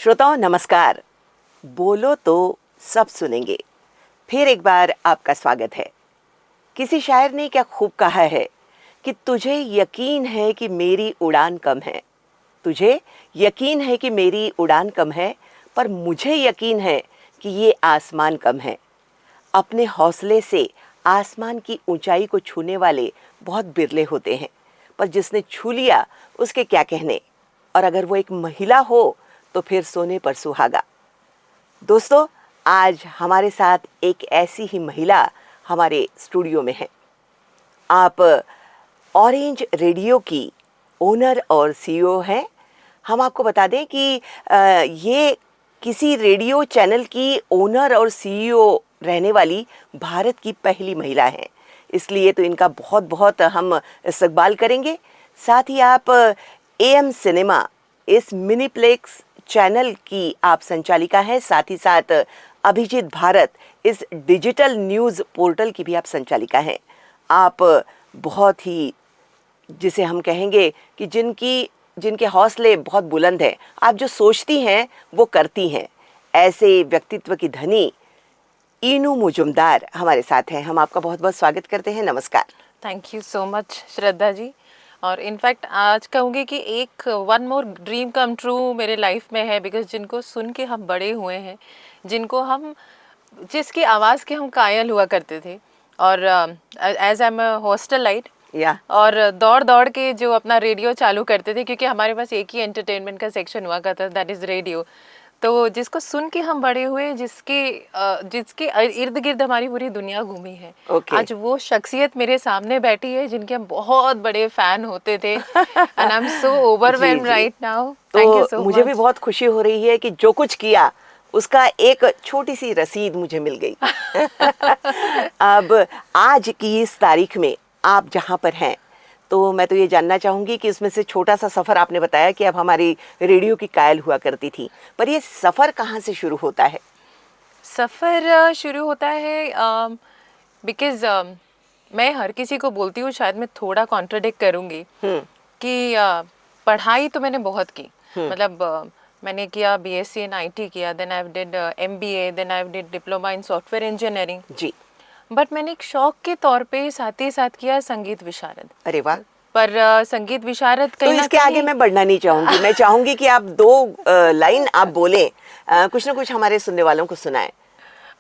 श्रोताओं नमस्कार। बोलो तो सब सुनेंगे। फिर एक बार आपका स्वागत है। किसी शायर ने क्या खूब कहा है कि तुझे यकीन है कि मेरी उड़ान कम है, तुझे यकीन है कि मेरी उड़ान कम है, पर मुझे यकीन है कि ये आसमान कम है। अपने हौसले से आसमान की ऊंचाई को छूने वाले बहुत बिरले होते हैं, पर जिसने छू लिया उसके क्या कहने। और अगर वो एक महिला हो तो फिर सोने पर सुहागा। दोस्तों, आज हमारे साथ एक ऐसी ही महिला हमारे स्टूडियो में है। आप ऑरेंज रेडियो की ओनर और सीईओ हैं। हम आपको बता दें कि ये किसी रेडियो चैनल की ओनर और सीईओ रहने वाली भारत की पहली महिला हैं, इसलिए तो इनका बहुत बहुत हम इस्तकबाल करेंगे। साथ ही आप एएम सिनेमा इस मिनीप्लेक्स चैनल की आप संचालिका हैं, साथ ही साथ अभिजीत भारत इस डिजिटल न्यूज़ पोर्टल की भी आप संचालिका हैं। आप बहुत ही, जिसे हम कहेंगे कि जिनके हौसले बहुत बुलंद हैं, आप जो सोचती हैं वो करती हैं, ऐसे व्यक्तित्व की धनी ईनू मुजुमदार हमारे साथ हैं। हम आपका बहुत बहुत स्वागत करते हैं। नमस्कार। Thank you so much Shraddha ji. और इनफैक्ट आज कहूँगी कि एक one more dream come true मेरे लाइफ में है, बिकॉज जिनको सुन के हम बड़े हुए हैं, जिसकी आवाज़ के हम कायल हुआ करते थे। और as I am hostel light और दौड़ दौड़ के जो अपना रेडियो चालू करते थे, क्योंकि हमारे पास एक ही एंटरटेनमेंट का सेक्शन हुआ करता, दैट इज़ रेडियो। तो जिसको सुन के हम बड़े हुए, जिसके इर्द गिर्द हमारी पूरी दुनिया घूमी है। आज वो शख्सियत मेरे सामने बैठी है जिनके हम बहुत बड़े फैन होते थे। And I am so overwhelmed right now. Thank you so much. मुझे भी बहुत खुशी हो रही है कि जो कुछ किया उसका एक छोटी सी रसीद मुझे मिल गई। अब आज की इस तारीख में आप जहाँ पर हैं, तो मैं तो ये जानना चाहूँगी कि इसमें से छोटा सा सफ़र आपने बताया कि अब हमारी रेडियो की कायल हुआ करती थी, पर ये सफ़र कहाँ से शुरू होता है? सफ़र शुरू होता है बिकॉज़ मैं हर किसी को बोलती हूँ, शायद मैं थोड़ा कॉन्ट्रडिक्ट करूँगी कि पढ़ाई तो मैंने बहुत की। मतलब मैंने किया बीएससी इन आईटी किया, then I did MBA, then I did diploma in software engineering जी। बट मैंने एक शौक के तौर पे साथ ही साथ किया संगीत विशारद। अरे वाह। पर संगीत विशारद तो इसके आगे मैं बढ़ना नहीं चाहूँगी। मैं चाहूँगी कि आप दो लाइन आप बोलें, कुछ ना कुछ हमारे सुनने वालों को सुनाएं,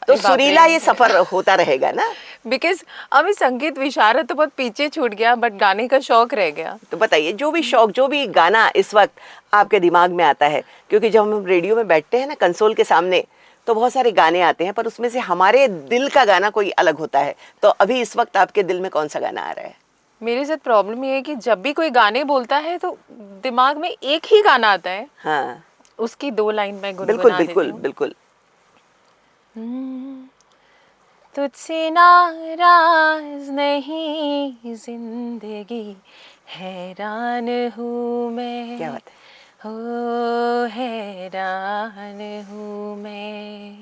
तो सुरीला ये सफर होता रहेगा ना। बिकॉज अभी संगीत विशारद तो बहुत पीछे छूट गया, बट गाने का शौक रह गया। तो बताइए, जो भी शौक, जो भी गाना इस वक्त आपके दिमाग में आता है, क्योंकि जब हम रेडियो में बैठते हैं ना कंसोल के सामने, तो बहुत सारे गाने आते हैं, पर उसमें से हमारे दिल का गाना कोई अलग होता है। तो अभी इस वक्त आपके दिल में कौन सा गाना आ रहा है? मेरे साथ प्रॉब्लम ये है कि जब भी कोई गाने बोलता है तो दिमाग में एक ही गाना आता है। हाँ, उसकी दो लाइन मैं गुनगुना देती हूँ। बिल्कुल। तुझसे नाराज नहीं जिंदगी, हैरान हूँ मैं। क्या बात है। हो हैरान हूँ मैं,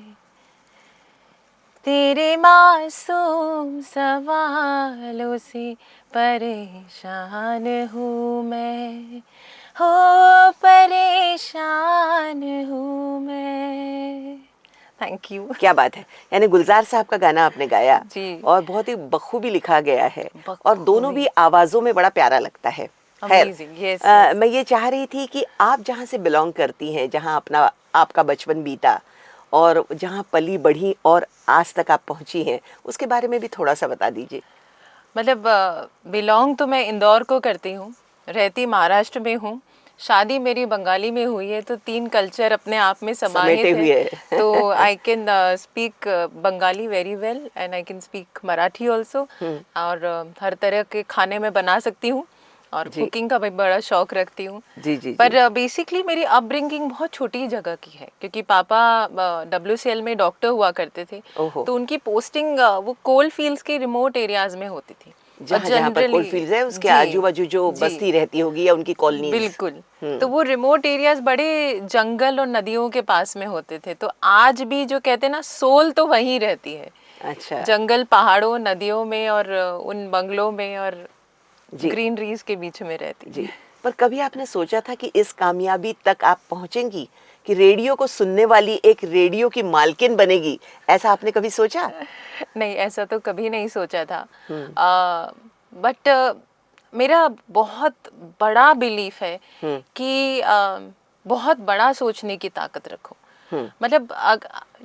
तेरे मासूम सवालों से परेशान हूँ मैं, हो परेशान हूँ मैं। Thank you. क्या बात है। यानी गुलजार साहब का गाना आपने गाया जी, और बहुत ही बखूबी लिखा गया है, और दोनों भी आवाज़ों में बड़ा प्यारा लगता है। yes, मैं ये चाह रही थी कि आप जहाँ से बिलोंग करती हैं, जहाँ आपका बचपन बीता और जहाँ पली बढ़ी और आज तक आप पहुँची हैं, उसके बारे में भी थोड़ा सा बता दीजिए। मतलब बिलोंग तो मैं इंदौर को करती हूँ, रहती महाराष्ट्र में हूँ, शादी मेरी बंगाली में हुई है, तो तीन कल्चर अपने आप में समाहित है। तो I can speak Bengali very well and I can speak Marathi also. और हर तरह के खाने में बना सकती हूँ और कुकिंग का भी बड़ा शौक रखती हूँ। पर बेसिकली मेरी अपब्रिंगिंग बहुत छोटी जगह की है, क्योंकि पापा WCL में डॉक्टर हुआ करते थे, तो उनकी पोस्टिंग वो कोल फील्ड्स के रिमोट एरियाज में होती थी। जहाँ पर कोल फील्ड्स है उसके आजू बाजू जो बस्ती रहती होगी या उनकी कॉलोनीज। बिल्कुल। तो वो रिमोट एरियाज बड़े जंगल और नदियों के पास में होते थे। तो आज भी जो कहते हैं ना, सोल तो वहीं रहती है। अच्छा। जंगल, पहाड़ों, नदियों में और उन बंगलों में और ग्रीनरीज के बीच में रहती जी। पर कभी आपने सोचा था कि इस कामयाबी तक आप पहुंचेंगी, कि रेडियो को सुनने वाली एक रेडियो की मालकिन बनेगी? ऐसा आपने कभी सोचा? नहीं, ऐसा तो कभी नहीं सोचा था। हम्म। बट मेरा बहुत बड़ा बिलीफ है हम्म। कि बहुत बड़ा सोचने की ताकत रखो। हम्म। मतलब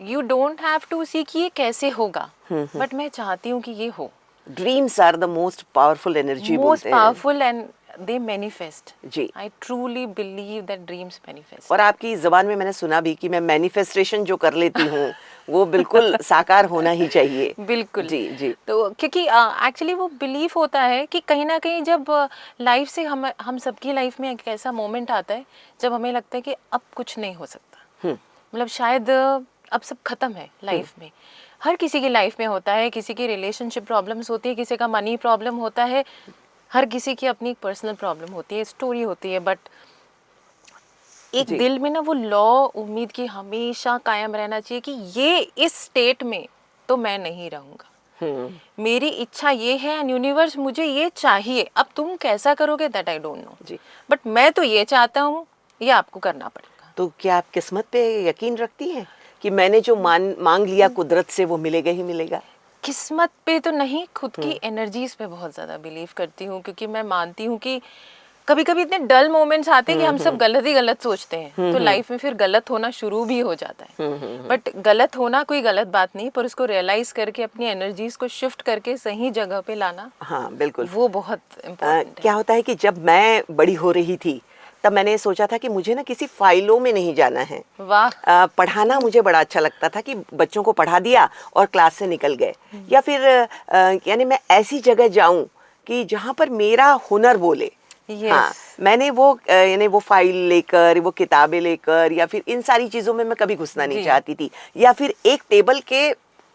यू डोंट हैव टू सी कि ये कैसे होगा, हम्म। बट मैं चाहती हूँ कि ये हो। Dreams are the most powerful energy most बोलते हैं। Powerful and they manifest. जी। I truly believe that dreams manifest. और आपकी ज़बान में मैंने सुना भी कि मैं मैनिफेस्टेशन जो कर लेती हूँ वो बिल्कुल साकार होना ही चाहिए। बिल्कुल। जी जी। तो क्योंकि एक्चुअली वो बिलीफ होता है कि कहीं ना कहीं जब लाइफ से हम सबकी लाइफ में एक ऐसा मोमेंट आता है जब हमें लगता है कि अब कुछ नहीं हो सकता। मतलब शायद अब सब खत्म है लाइफ में। हर किसी की लाइफ में होता है, किसी की रिलेशनशिप प्रॉब्लम्स होती है, किसी का मनी प्रॉब्लम होता है, हर किसी की अपनी पर्सनल प्रॉब्लम होती है, स्टोरी होती है। बट एक जी। दिल में ना वो लौ उम्मीद की हमेशा कायम रहना चाहिए कि ये इस स्टेट में तो मैं नहीं रहूँगा। मेरी इच्छा ये है एंड यूनिवर्स मुझे ये चाहिए। अब तुम कैसा करोगे दैट आई डोंट नो, जी। बट मैं तो ये चाहता हूँ, ये आपको करना पड़ेगा। तो क्या आप किस्मत पे यकीन रखती हैं कि मैंने जो मांग लिया कुदरत से वो मिलेगा ही मिलेगा? किस्मत पे तो नहीं, खुद की एनर्जीज पे बहुत ज़्यादा बिलीव करती हूँ, क्योंकि मैं मानती हूँ कि कभी कभी इतने डल मोमेंट्स आते हैं कि हम सब गलत ही गलत सोचते हैं, तो लाइफ में फिर गलत होना शुरू भी हो जाता है। बट गलत होना कोई गलत बात नहीं, पर उसको रियलाइज करके अपनी एनर्जीज को शिफ्ट करके सही जगह पे लाना, हाँ बिल्कुल। वो बहुत इम्पोर्टेंट है। क्या होता है कि जब मैं बड़ी हो रही थी तब मैंने सोचा था कि मुझे ना किसी फाइलों में नहीं जाना है। वाह। पढ़ाना मुझे बड़ा अच्छा लगता था कि बच्चों को पढ़ा दिया और क्लास से निकल गए, या फिर यानी मैं ऐसी जगह जाऊं कि जहां पर मेरा हुनर बोले। हाँ, मैंने वो यानी वो फाइल लेकर, वो किताबें लेकर, या फिर इन सारी चीज़ों में मैं कभी घुसना नहीं चाहती थी, या फिर एक टेबल के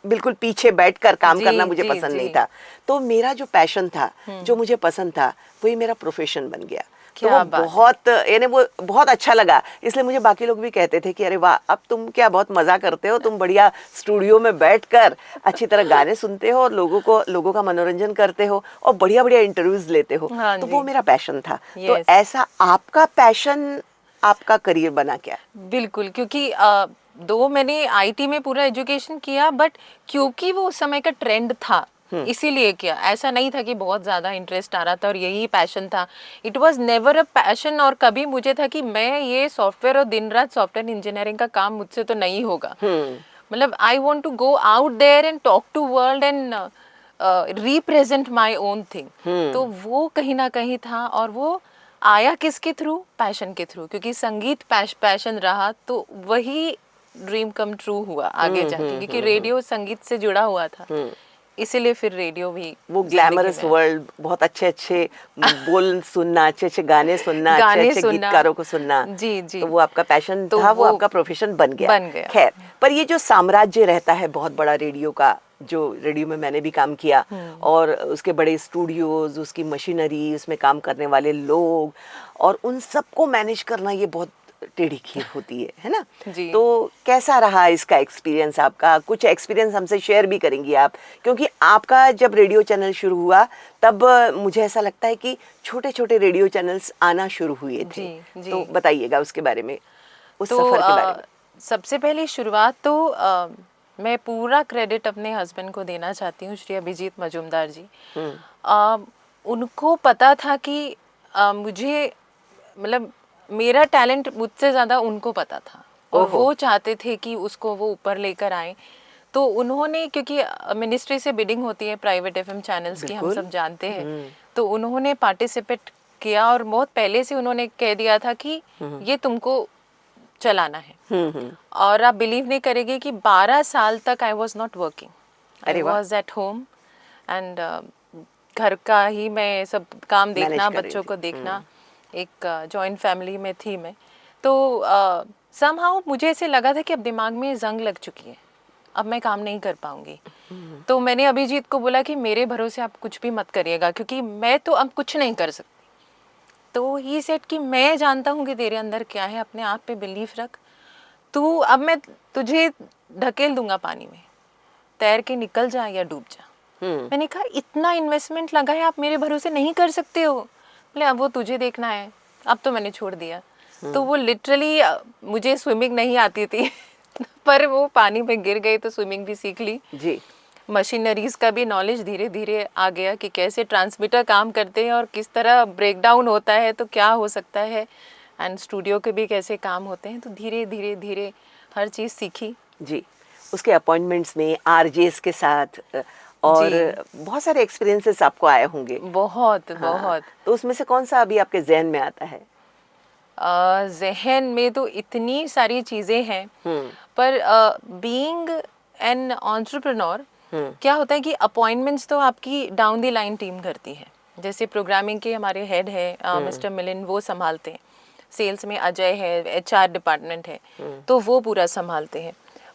बिल्कुल पीछे बैठकर काम करना मुझे पसंद नहीं था। तो मेरा जो पैशन था, जो मुझे पसंद था, वही मेरा प्रोफेशन बन गया। तो वो बहुत यानी वो बहुत अच्छा लगा। इसलिए मुझे बाकी लोग भी कहते थे कि अरे वाह, अब तुम क्या बहुत मज़ा करते हो, तुम बढ़िया स्टूडियो में बैठकर अच्छी तरह गाने सुनते हो और लोगों का मनोरंजन करते हो और बढ़िया बढ़िया इंटरव्यूज लेते हो। तो वो मेरा पैशन था। तो ऐसा आपका पैशन आपका करियर बना क्या? बिल्कुल, क्योंकि दो मैंने आईटी में पूरा एजुकेशन किया, बट क्योंकि वो उस समय का ट्रेंड था इसीलिए किया। ऐसा नहीं था कि बहुत ज़्यादा इंटरेस्ट आ रहा था और यही पैशन था। It was never a passion. और कभी मुझे था कि मैं ये सॉफ्टवेयर और दिन रात सॉफ्टवेयर इंजीनियरिंग का काम मुझसे तो नहीं होगा। मतलब I want to go out there and talk to world and represent my own thing. तो वो कहीं ना कहीं था, और वो आया किसके थ्रू? पैशन के थ्रू। क्योंकि संगीत पैशन रहा तो वही ड्रीम कम ट्रू हुआ आगे जाके, क्योंकि रेडियो संगीत से जुड़ा हुआ था, इसीलिए फिर रेडियो भी वो ग्लैमरस वर्ल्ड, बहुत अच्छे अच्छे बोल सुनना, अच्छे अच्छे गाने सुनना, अच्छे अच्छे गीतकारों को सुनना। जी जी। तो वो आपका पैशन तो था, वो आपका प्रोफेशन बन गया। खैर, पर ये जो साम्राज्य रहता है बहुत बड़ा रेडियो का, जो रेडियो में मैंने भी काम किया, और उसके बड़े स्टूडियोज, उसकी मशीनरी, उसमें काम करने वाले लोग, और उन सबको मैनेज करना, ये बहुत टेढ़ी खीर होती है ना? जी। तो कैसा रहा इसका एक्सपीरियंस आपका? कुछ एक्सपीरियंस हमसे शेयर भी करेंगी आप, क्योंकि आपका जब रेडियो चैनल शुरू हुआ तब मुझे ऐसा लगता है कि छोटे छोटे रेडियो चैनल्स आना शुरू हुए थे। जी। तो बताइएगा उसके बारे में, उस तो सफर के बारे में। सबसे पहले शुरुआत तो मैं पूरा क्रेडिट अपने हस्बैंड को देना चाहती हूँ, श्री अभिजीत मजूमदार जी। उनको पता था कि मुझे, मतलब मेरा टैलेंट मुझसे ज़्यादा उनको पता था, और वो चाहते थे कि उसको वो ऊपर लेकर आए। तो उन्होंने, क्योंकि मिनिस्ट्री से बिडिंग होती है प्राइवेट एफएम चैनल्स की, हम सब जानते हैं, तो उन्होंने पार्टिसिपेट किया, और बहुत पहले से उन्होंने कह दिया था कि ये तुमको चलाना है। और आप बिलीव नहीं करेंगे कि 12 साल तक I was not working, I was at home, and घर का ही मैं सब काम देखना, बच्चों को देखना। एक जॉइंट फैमिली में थी मैं। तो समहाउ मुझे ऐसे लगा था कि अब दिमाग में जंग लग चुकी है, अब मैं काम नहीं कर पाऊंगी। तो मैंने अभिजीत को बोला कि मेरे भरोसे आप कुछ भी मत करिएगा, क्योंकि मैं तो अब कुछ नहीं कर सकती। तो ही सेड कि मैं जानता हूँ कि तेरे अंदर क्या है, अपने आप पे बिलीफ रख, तू, अब मैं तुझे ढकेल दूंगा पानी में, तैर के निकल जा या डूब जा। मैंने कहा इतना इन्वेस्टमेंट लगा है, आप मेरे भरोसे नहीं कर सकते हो। बोले अब वो तुझे देखना है, अब तो मैंने छोड़ दिया। तो वो लिटरली, मुझे स्विमिंग नहीं आती थी पर वो पानी में गिर गई तो स्विमिंग भी सीख ली जी। मशीनरीज का भी नॉलेज धीरे धीरे आ गया कि कैसे ट्रांसमीटर काम करते हैं और किस तरह ब्रेक डाउन होता है तो क्या हो सकता है, एंड स्टूडियो के भी कैसे काम होते हैं। तो धीरे धीरे धीरे हर चीज़ सीखी। जी। उसके अपॉइंटमेंट्स में आरजेस के साथ और बहुत सारे एक्सपीरियंसेस आपको आए होंगे। बहुत हाँ, बहुत। तो उसमें से कौन सा अभी आपके जहन में आता है? जहन में तो इतनी सारी चीज़ें हैं, पर बीइंग एन एंटरप्रेन्योर क्या होता है कि अपॉइंटमेंट्स तो आपकी डाउन द लाइन टीम करती है। जैसे प्रोग्रामिंग के हमारे हेड है मिस्टर मिलिन, वो संभालते हैं। सेल्स में अजय है, एचआर डिपार्टमेंट है, तो वो पूरा संभालते हैं।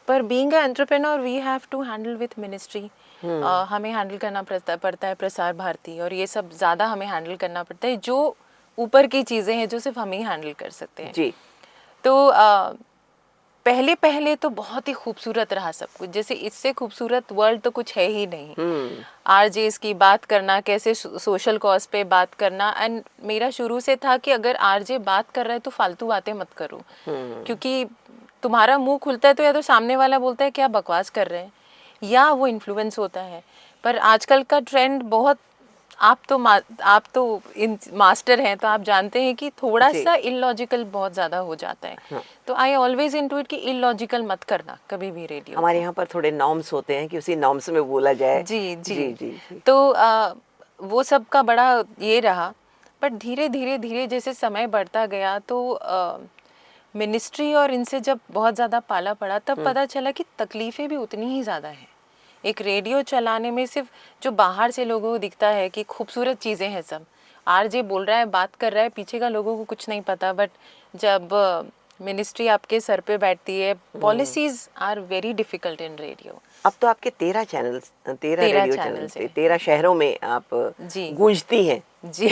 पर being a entrepreneur we have to handle with ministry. हमें हैंडल करना पड़ता है प्रसार भारती, और ये सब ज़्यादा हमें हैंडल करना पड़ता है, जो ऊपर की चीज़ें हैं जो सिर्फ हम ही हैंडल कर सकते हैं। जी। तो पहले पहले तो बहुत ही खूबसूरत रहा सब कुछ, जैसे इससे खूबसूरत वर्ल्ड तो कुछ है ही नहीं। आरजेस की बात करना, कैसे सोशल कॉज पे बात करना, एंड मेरा शुरू से था कि अगर आरजे बात कर रहा है तो फालतू बातें मत करो, क्योंकि तुम्हारा मुंह खुलता है तो या तो सामने वाला बोलता है क्या बकवास कर रहे हैं, या वो इन्फ्लुएंस होता है। पर आजकल का ट्रेंड बहुत, आप तो इन मास्टर हैं तो आप जानते हैं कि थोड़ा सा इलॉजिकल बहुत ज़्यादा हो जाता है। हाँ। तो आई ऑलवेज इनटू इट कि इलॉजिकल मत करना कभी भी रेडियो। हमारे यहाँ पर थोड़े नॉर्म्स होते हैं कि उसी नॉर्म्स में बोला जाए। जी जी जी जी जी। तो वो सब का बड़ा ये रहा। बट धीरे धीरे धीरे जैसे समय बढ़ता गया तो मिनिस्ट्री और इनसे जब बहुत ज़्यादा पाला पड़ा तब पता चला कि तकलीफ़ें भी उतनी ही ज़्यादा हैं। एक रेडियो चलाने में सिर्फ जो बाहर से लोगों को दिखता है कि खूबसूरत चीज़ें हैं, सब आरजे बोल रहा है, बात कर रहा है, पीछे का लोगों को कुछ नहीं पता। बट जब मिनिस्ट्री आपके सर पे बैठती है, policies are very difficult in radio. अब तो आपके 13 चैनल्स, 13 रेडियो चैनल्स, 13 शहरों में आप गूंजती हैं। जी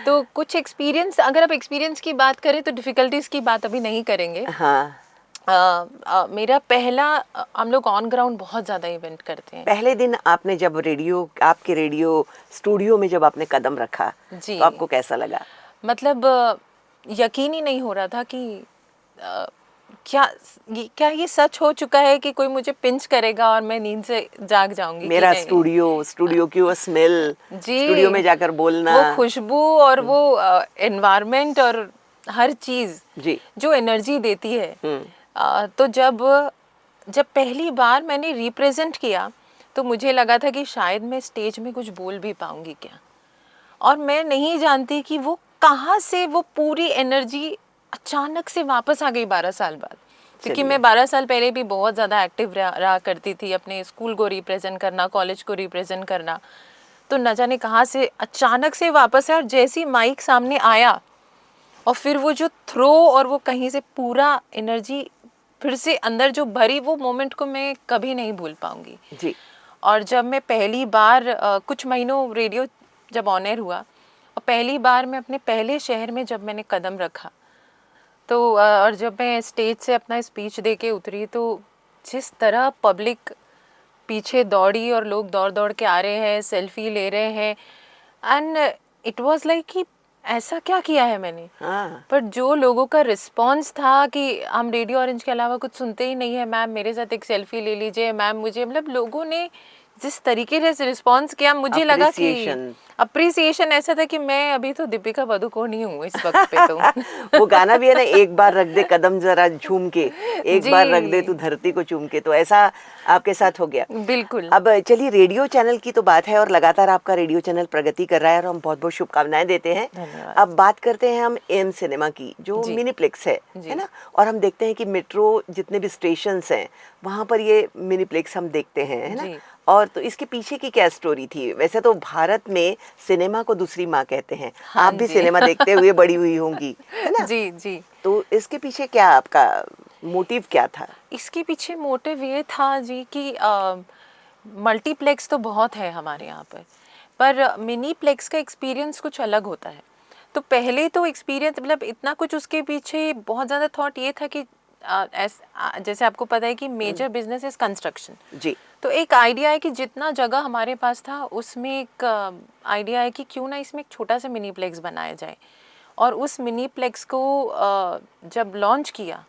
तो कुछ एक्सपीरियंस, अगर आप एक्सपीरियंस की बात करें तो डिफ़िकल्टीज़ की बात अभी नहीं करेंगे। हाँ। मेरा पहला, हम लोग ऑन ग्राउंड बहुत ज़्यादा इवेंट करते हैं। पहले दिन आपने जब आपके रेडियो स्टूडियो में जब आपने कदम रखा जी, तो आपको कैसा लगा? मतलब यकीन ही नहीं हो रहा था कि क्या ये सच हो चुका है कि कोई मुझे पिंच करेगा और मैं नींद से जाग जाऊंगी। मेरा स्टूडियो की वो स्मेल, स्टूडियो में जाकर बोलना, वो खुशबू और वो एनवायरनमेंट और हर चीज़ जी, जो एनर्जी देती है। तो जब पहली बार मैंने रिप्रेजेंट किया तो मुझे लगा था कि शायद मैं स्टेज में कुछ बोल भी पाऊंगी क्या, और मैं नहीं जानती कि वो कहाँ से वो पूरी एनर्जी अचानक से वापस आ गई 12 साल बाद। क्योंकि मैं 12 साल पहले भी बहुत ज़्यादा एक्टिव रहा करती थी, अपने स्कूल को रिप्रेजेंट करना, कॉलेज को रिप्रेजेंट करना। तो न जाने कहाँ से अचानक से वापस है, और जैसी माइक सामने आया और फिर वो जो थ्रो और वो कहीं से पूरा एनर्जी फिर से अंदर जो भरी, वो मोमेंट को मैं कभी नहीं भूल पाऊंगी जी। और जब मैं पहली बार कुछ महीनों रेडियो जब ऑन एयर हुआ और पहली बार मैं अपने पहले शहर में जब मैंने कदम रखा तो और जब मैं स्टेज से अपना स्पीच दे के उतरी तो जिस तरह पब्लिक पीछे दौड़ी और लोग दौड़ दौड़ के आ रहे हैं, सेल्फी ले रहे हैं, एंड इट वाज लाइक कि ऐसा क्या किया है मैंने। हाँ। पर जो लोगों का रिस्पांस था कि हम रेडियो ऑरेंज के अलावा कुछ सुनते ही नहीं है मैम, मेरे साथ एक सेल्फी ले लीजिए मैम, मुझे, मतलब लोगों ने जिस तरीके से रिस्पांस किया, मुझे लगा कि अप्रिसिएशन ऐसा था कि मैं अभी तो दीपिका पादुकोण ही हूँ इस वक्त पे तो वो गाना भी है ना, एक बार रख दे कदम जरा झूम के, एक बार रख दे तू धरती को चूम के, तो ऐसा आपके साथ हो गया। बिल्कुल। अब चलिए, रेडियो चैनल की तो बात है और लगातार आपका रेडियो चैनल प्रगति कर रहा है और हम बहुत बहुत शुभकामनाएं देते हैं। धन्यवाद। अब बात करते हैं हम एम सिनेमा की, जो मिनीप्लेक्स है ना, और हम देखते हैं कि मेट्रो जितने भी स्टेशन हैं वहाँ पर ये मिनीप्लेक्स हम देखते हैं, है ना। और तो इसके पीछे की क्या स्टोरी थी? वैसे तो भारत में सिनेमा को दूसरी माँ कहते हैं। हाँ, आप भी सिनेमा देखते हुए बड़ी हुई होंगी, है ना। जी जी। तो इसके पीछे क्या आपका मोटिव क्या था? इसके पीछे मोटिव ये था जी कि मल्टीप्लेक्स तो बहुत है हमारे यहाँ पर मिनीप्लेक्स का एक्सपीरियंस कुछ अलग होता है। तो पहले तो एक्सपीरियंस, मतलब इतना कुछ उसके पीछे बहुत ज़्यादा थॉट ये था कि जैसे आपको पता है कि मेजर बिजनेस इज कंस्ट्रक्शन जी। तो एक आइडिया है कि जितना जगह हमारे पास था उसमें एक आइडिया है कि क्यों ना इसमें एक छोटा सा मिनीप्लेक्स बनाया जाए। और उस मिनीप्लेक्स को जब लॉन्च किया,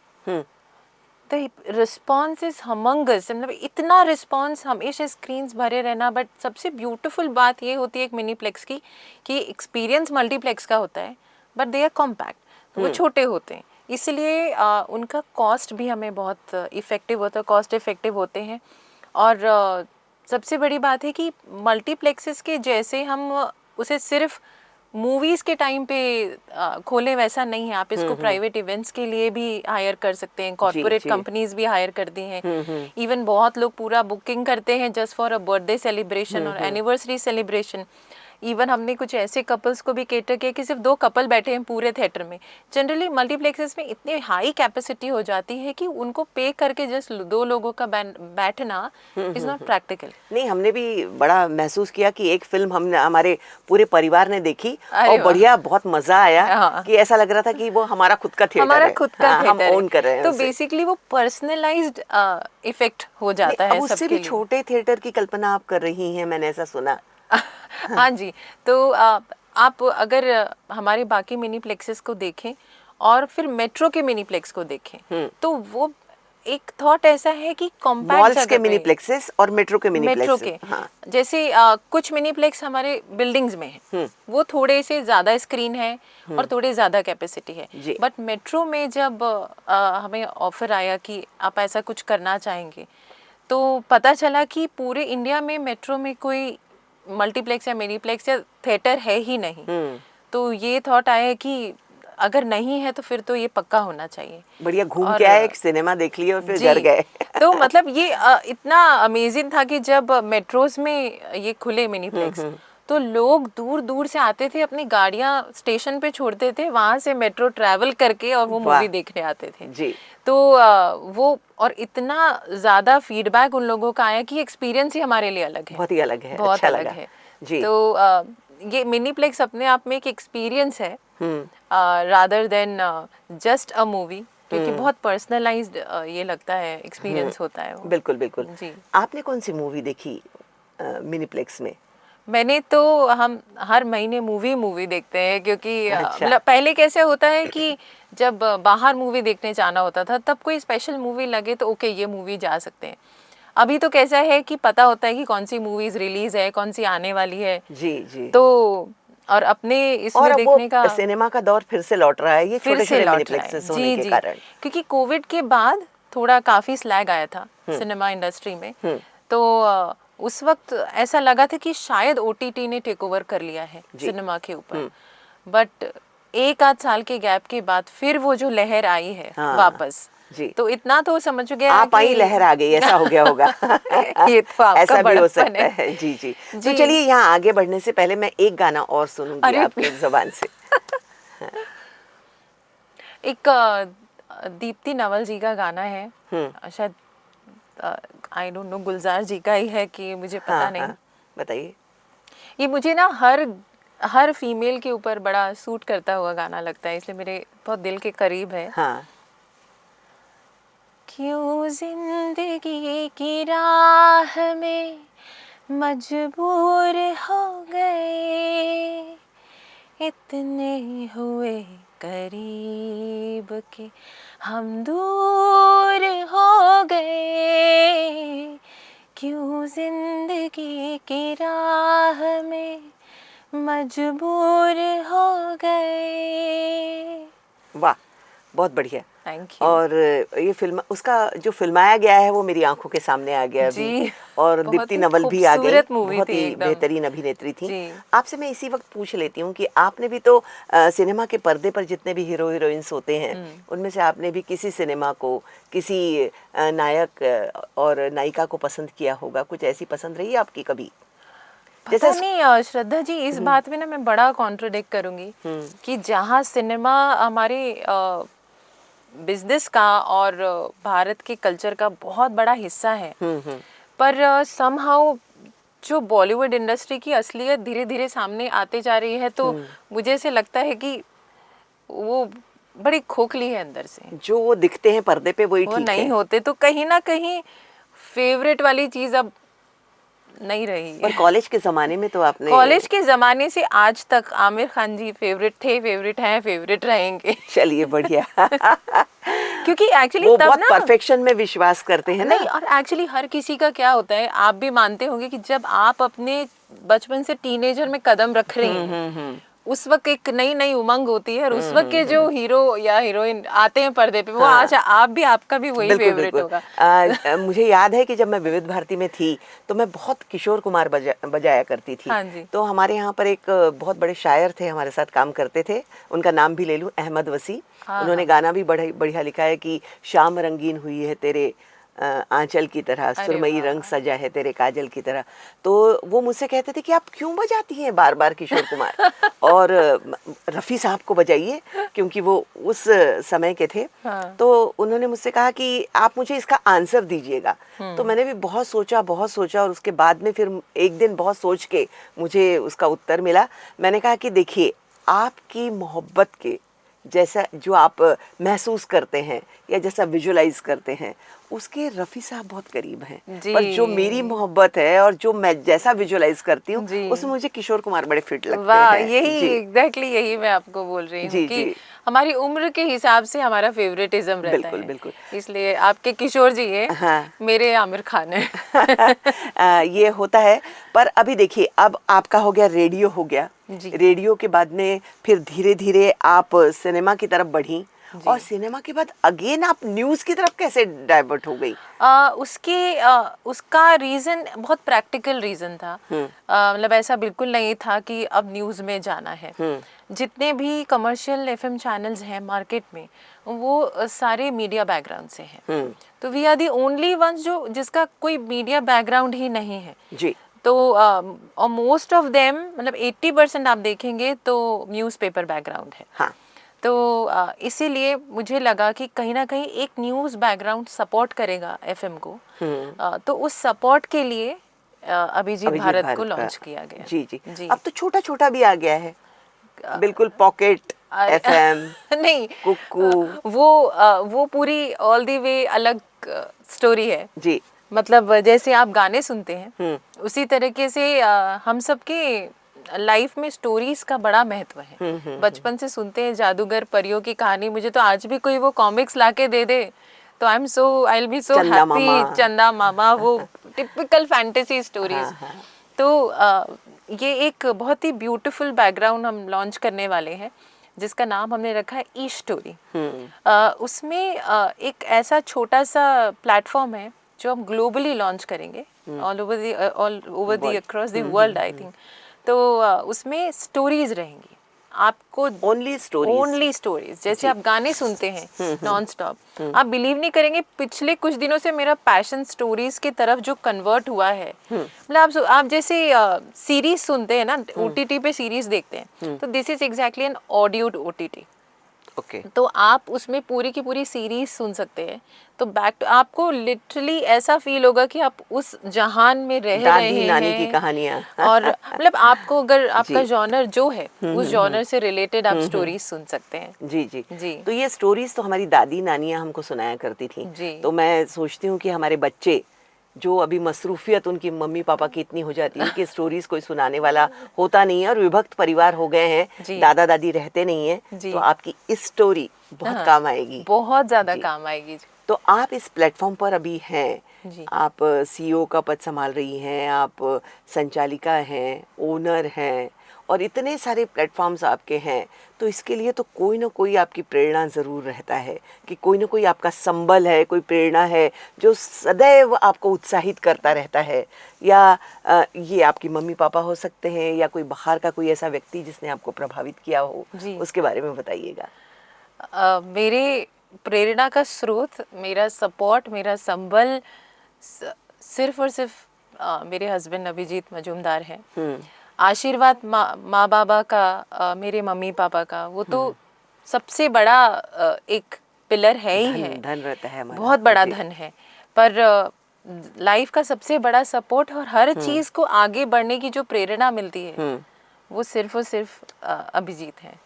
द रिस्पॉन्स इज हमंगस, मतलब इतना रिस्पॉन्स, हमेशा स्क्रीन्स भरे रहना। बट सबसे ब्यूटीफुल बात ये होती है एक मिनीप्लेक्स की कि एक्सपीरियंस मल्टीप्लेक्स का होता है, बट दे आर कॉम्पैक्ट, तो वो छोटे होते हैं, इसलिए उनका कॉस्ट भी हमें बहुत इफ़ेक्टिव होता है, कॉस्ट इफ़ेक्टिव होते हैं। और सबसे बड़ी बात है कि मल्टीप्लेक्सेस के जैसे हम उसे सिर्फ मूवीज़ के टाइम पे खोलें वैसा नहीं है, आप इसको प्राइवेट इवेंट्स के लिए भी हायर कर सकते हैं, कॉर्पोरेट कंपनीज भी हायर कर दी हैं। इवन बहुत लोग पूरा बुकिंग करते हैं just for a birthday celebration और एनिवर्सरी सेलिब्रेशन। इवन हमने कुछ ऐसे कपल्स को भी केटर किया कि सिर्फ 2 कपल बैठे हैं पूरे थिएटर में। जनरली मल्टीप्लेक्सेस में इतनी हाई कैपेसिटी हो जाती है कि उनको पे करके जस्ट 2 लोगों का बैठना इज नॉट प्रैक्टिकल। नहीं, हमने भी बड़ा महसूस किया कि एक फिल्म हमने हमारे पूरे परिवार ने देखी और बढ़िया, बहुत मजा आया कि ऐसा लग रहा था कि वो हमारा खुद का थिएटर है, हमारा खुद का थिएटर हम ओन कर रहे हैं तो उसे। बेसिकली वो पर्सनलाइज्ड इफेक्ट हो जाता है अब उससे भी छोटे थिएटर की कल्पना आप कर रही हैं, मैंने ऐसा सुना। हाँ जी, तो आप अगर हमारे बाकी मिनीप्लेक्सेस को देखें और फिर मेट्रो के मिनीप्लेक्स को देखें, तो वो एक थॉट ऐसा है कि कॉम्पैक्ट मॉल्स के मिनीप्लेक्सेस और मेट्रो के मेट्रो मिनीप्लेक्सेस, के हाँ। जैसे कुछ मिनीप्लेक्स हमारे बिल्डिंग्स में है, वो थोड़े से ज़्यादा स्क्रीन है और थोड़े ज़्यादा कैपेसिटी है। बट मेट्रो में जब हमें ऑफर आया कि आप ऐसा कुछ करना चाहेंगे, तो पता चला कि पूरे इंडिया में मेट्रो में कोई मल्टीप्लेक्स या मिनीप्लेक्स या थिएटर है ही नहीं। तो ये थॉट आया कि अगर नहीं है तो फिर तो ये पक्का होना चाहिए। बढ़िया, घूम के आए, एक सिनेमा देख लिया और फिर घर गए। तो मतलब ये इतना अमेजिंग था कि जब मेट्रोस में ये खुले मिनीप्लेक्स, तो लोग दूर दूर से आते थे, अपनी गाड़ियां स्टेशन पे छोड़ते थे, वहां से मेट्रो ट्रैवल करके और वो मूवी देखने आते थे जी। तो वो, और इतना ज्यादा फीडबैक उन लोगों का आया कि एक्सपीरियंस ही हमारे लिए अलग है, बहुत ही अलग है, बहुत अच्छा अलग लगा है जी। तो ये मिनीप्लेक्स अपने आप में एक एक्सपीरियंस है rather than just a movie, क्योंकि बहुत पर्सनलाइज्ड ये लगता है, एक्सपीरियंस होता है वो। बिल्कुल बिल्कुल जी। आपने कौन सी मूवी देखी मिनीप्लेक्स में? मैंने तो, हम हर महीने मूवी देखते हैं, क्योंकि अच्छा। मतलब पहले कैसे होता है कि जब बाहर मूवी देखने जाना होता था तब कोई स्पेशल मूवी लगे तो ओके ये मूवी जा सकते हैं। अभी तो कैसा है कि पता होता है कि कौन सी मूवीज रिलीज है, कौन सी आने वाली है। जी जी। तो और अपने इसमें और अब देखने वो का सिनेमा का दौर फिर से लौट रहा है, ये फिर छोटे से छोटे लौट रहा मिनीप्लेक्सेस है। होने जी के जी, कारण। क्योंकि कोविड के बाद थोड़ा काफी स्लैग आया था सिनेमा इंडस्ट्री में, तो उस वक्त ऐसा लगा था कि शायद ओटीटी ने टेक ओवर कर लिया है सिनेमा के ऊपर। बट 1 आध साल के गैप के बाद फिर वो जो लहर आई है वापस, जी। तो इतना तो समझ गया आप आई, लहर आ गई, ऐसा हो गया होगा। ये तो आपका ऐसा भी हो बड़प्पन सकता है। जी जी। तो चलिए, यहाँ आगे बढ़ने से पहले मैं एक गाना और सुनूंगी आपकी जुबान से। एक दीप्ति नवल जी का गाना है, शायद आई डोंट नो गुलजार जी का ही है कि मुझे पता नहीं। बताइए। ये मुझे ना हर फीमेल के ऊपर बड़ा सूट करता हुआ गाना लगता है, इसलिए मेरे बहुत दिल के करीब है। हाँ। क्यों जिंदगी की राह में मजबूर हो गए, इतने हुए करीब के हम दूर हो गए, क्यों जिंदगी की राह में मजबूर हो गए। वाह, बहुत बढ़िया। Thank you. और ये फिल्म, उसका जो फिल्माया गया है वो मेरी आंखों के सामने आ गया अभी। जी, और दीप्ति नवल भी आ गई, बहुत ही बेहतरीन अभिनेत्री थी। आपसे मैं इसी वक्त पूछ लेती हूँ कि आपने भी तो सिनेमा के पर्दे पर जितने भी हीरो हीरोइंस होते हैं, उनमें से आपने भी किसी सिनेमा को, किसी नायक और नायिका को पसंद किया होगा। कुछ ऐसी पसंद रही है आपकी कभी? पता नहीं श्रद्धा जी, इस बात में ना मैं बड़ा कॉन्ट्रडिक्ट करूंगी कि जहाँ सिनेमा हमारे बिजनेस का और भारत के कल्चर का बहुत बड़ा हिस्सा है, पर समहाउ जो बॉलीवुड इंडस्ट्री की असलियत धीरे धीरे सामने आते जा रही है, तो मुझे ऐसे लगता है कि वो बड़ी खोखली है अंदर से। जो वो दिखते हैं पर्दे पे वही ठीक है, नहीं होते, तो कहीं ना कहीं फेवरेट वाली चीज अब नहीं रही और कॉलेज के ज़माने में तो आपने कॉलेज के ज़माने से आज तक आमिर खान जी फेवरेट थे, फेवरेट हैं, फेवरेट रहेंगे। चलिए बढ़िया। क्योंकि एक्चुअली वो तब बहुत ना परफेक्शन में विश्वास करते हैं ना। नहीं, और एक्चुअली हर किसी का क्या होता है, आप भी मानते होंगे कि जब आप अपने बचपन से टीनेजर में कदम रख रही हैं, उस वक्त एक नई नई उमंग होती है, और उस वक्त के जो हीरो या हीरोइन आते हैं पर्दे पे, वो आज आप भी, आपका भी वही बिल्कुल फेवरेट बिल्कुल। होगा। मुझे याद है कि जब मैं विविध भारती में थी तो मैं बहुत किशोर कुमार बजाया करती थी। हाँ जी। तो हमारे यहाँ पर एक बहुत बड़े शायर थे, हमारे साथ काम करते थे, उनका नाम भी ले लूँ, अहमद वसी। हाँ, उन्होंने गाना भी बड़ा बढ़िया लिखा है कि शाम रंगीन हुई है तेरे आंचल की तरह, अरे सुरमई वाह। रंग सजा है तेरे काजल की तरह। तो वो मुझसे कहते थे कि आप क्यों बजाती हैं बार बार किशोर कुमार, और रफ़ी साहब को बजाइए, क्योंकि वो उस समय के थे। हाँ। तो उन्होंने मुझसे कहा कि आप मुझे इसका आंसर दीजिएगा। तो मैंने भी बहुत सोचा, और उसके बाद में फिर एक दिन बहुत सोच के मुझे उसका उत्तर मिला। मैंने कहा कि देखिए, आपकी मोहब्बत के जैसा जो आप महसूस करते हैं या जैसा विजुलाइज करते हैं, उसके रफ़ी साहब बहुत करीब हैं। पर जो मेरी जी मोहब्बत है और जो मैं जैसा विजुलाइज करती हूँ, जी। उसमें मुझे किशोर कुमार बड़े फिट लगते वाह, हैं। यही जी एग्जैक्टली यही मैं आपको बोल रही हूँ जी कि जी, हमारी उम्र के हिसाब से हमारा फेवरेटिज्म रहता बिल्कुल है। बिल्कुल। इसलिए आपके किशोर जी है, हाँ। मेरे आमिर खान है। ये होता है। पर अभी देखिए, अब आपका हो गया, रेडियो हो गया। जी रेडियो के बाद में फिर धीरे धीरे आप सिनेमा की तरफ बढ़ी, जी। और सिनेमा के बाद अगेन आप न्यूज़ की तरफ कैसे डाइवर्ट हो गई? उसका रीज़न बहुत प्रैक्टिकल रीज़न था। मतलब ऐसा बिल्कुल नहीं था कि अब न्यूज़ में जाना है। जितने भी कमर्शियल एफएम चैनल्स हैं मार्केट में, वो सारे मीडिया बैकग्राउंड से हैं। तो we are the only ones जो जिसका कोई मीडिया बैकग्राउंड ही नहीं है। जी। तो और मोस्ट ऑफ देम, मतलब 80% आप देखेंगे तो न्यूज़पेपर बैकग्राउंड है। हाँ। तो इसीलिए मुझे लगा कि कहीं ना कहीं एक न्यूज़ बैकग्राउंड सपोर्ट करेगा एफएम को। तो उस सपोर्ट के लिए अभिजीत अभिजीत भारत को भारत का। लॉन्च किया गया। जी जी। जी। अब तो छोटा छोटा भी आ गया है, बिल्कुल पॉकेट एफएम, नहीं, कुकू। वो पूरी ऑल द वे अलग स्टोरी है। जी। मतलब जैसे आप गाने सुनते हैं, उसी तरीके से हम सबके लाइफ में स्टोरीज का बड़ा महत्व है। बचपन से सुनते हैं जादूगर परियों की कहानी। मुझे तो आज भी कोई वो कॉमिक्स लाके दे दे तो आई विल बी सो चंदा मामा। हैप्पी। चंदा मामा, वो टिपिकल फैंटेसी स्टोरीज। हाँ हाँ। तो ये एक बहुत ही ब्यूटीफुल बैकग्राउंड हम लॉन्च करने वाले हैं, जिसका नाम हमने रखा है ई स्टोरी। उसमें एक ऐसा छोटा सा प्लेटफॉर्म है जो हम ग्लोबली लॉन्च करेंगे, all over the across the world I think. तो उसमें स्टोरीज रहेंगी, आपको ओनली स्टोरीज। जैसे आप गाने सुनते हैं नॉन स्टॉप, आप बिलीव नहीं करेंगे, पिछले कुछ दिनों से मेरा पैशन स्टोरीज की तरफ जो कन्वर्ट हुआ है। मतलब आप जैसे सीरीज सुनते हैं ना, ओटीटी पे सीरीज देखते हैं, तो this is exactly an audio to OTT. Okay. तो आप उसमें पूरी की पूरी सीरीज सुन सकते हैं। तो आपको लिटरली ऐसा फील होगा कि आप उस जहान में रह दादी रहे नानी की हैं। कहानियाँ। और मतलब आपको अगर आपका जी। जॉनर जो है, उस जॉनर से रिलेटेड आप स्टोरीज सुन सकते हैं। जी जी जी तो ये स्टोरीज तो हमारी दादी नानियाँ हमको सुनाया करती थी। जी। तो मैं सोचती हूँ कि हमारे बच्चे जो अभी मसरूफियत उनकी मम्मी पापा की इतनी हो जाती है कि स्टोरीज कोई सुनाने वाला होता नहीं है, और विभक्त परिवार हो गए हैं, जी। दादा दादी रहते नहीं हैं, जी। तो आपकी इस स्टोरी बहुत काम आएगी, बहुत ज़्यादा जी। काम आएगी। तो आप इस प्लेटफॉर्म पर अभी हैं, जी। आप सीईओ का पद संभाल रही हैं, आप संचालिका हैं, ओनर हैं, और इतने सारे प्लेटफॉर्म्स आपके हैं। तो इसके लिए तो कोई ना कोई आपकी प्रेरणा ज़रूर रहता है, कि कोई ना कोई आपका संबल है, कोई प्रेरणा है जो सदैव आपको उत्साहित करता रहता है। या ये आपकी मम्मी पापा हो सकते हैं, या कोई बाहर का कोई ऐसा व्यक्ति जिसने आपको प्रभावित किया हो, जी। उसके बारे में बताइएगा। मेरे प्रेरणा का स्रोत, मेरा सपोर्ट, मेरा संबल सिर्फ और सिर्फ मेरे हस्बैंड अभिजीत मजूमदार हैं। आशीर्वाद माँ बाबा का, मेरे मम्मी पापा का, वो तो सबसे बड़ा एक पिलर है ही है। धन रहता है हमारा, बहुत बड़ा धन है। पर लाइफ का सबसे बड़ा सपोर्ट और हर चीज़ को आगे बढ़ने की जो प्रेरणा मिलती है, वो सिर्फ और सिर्फ अभिजीत है।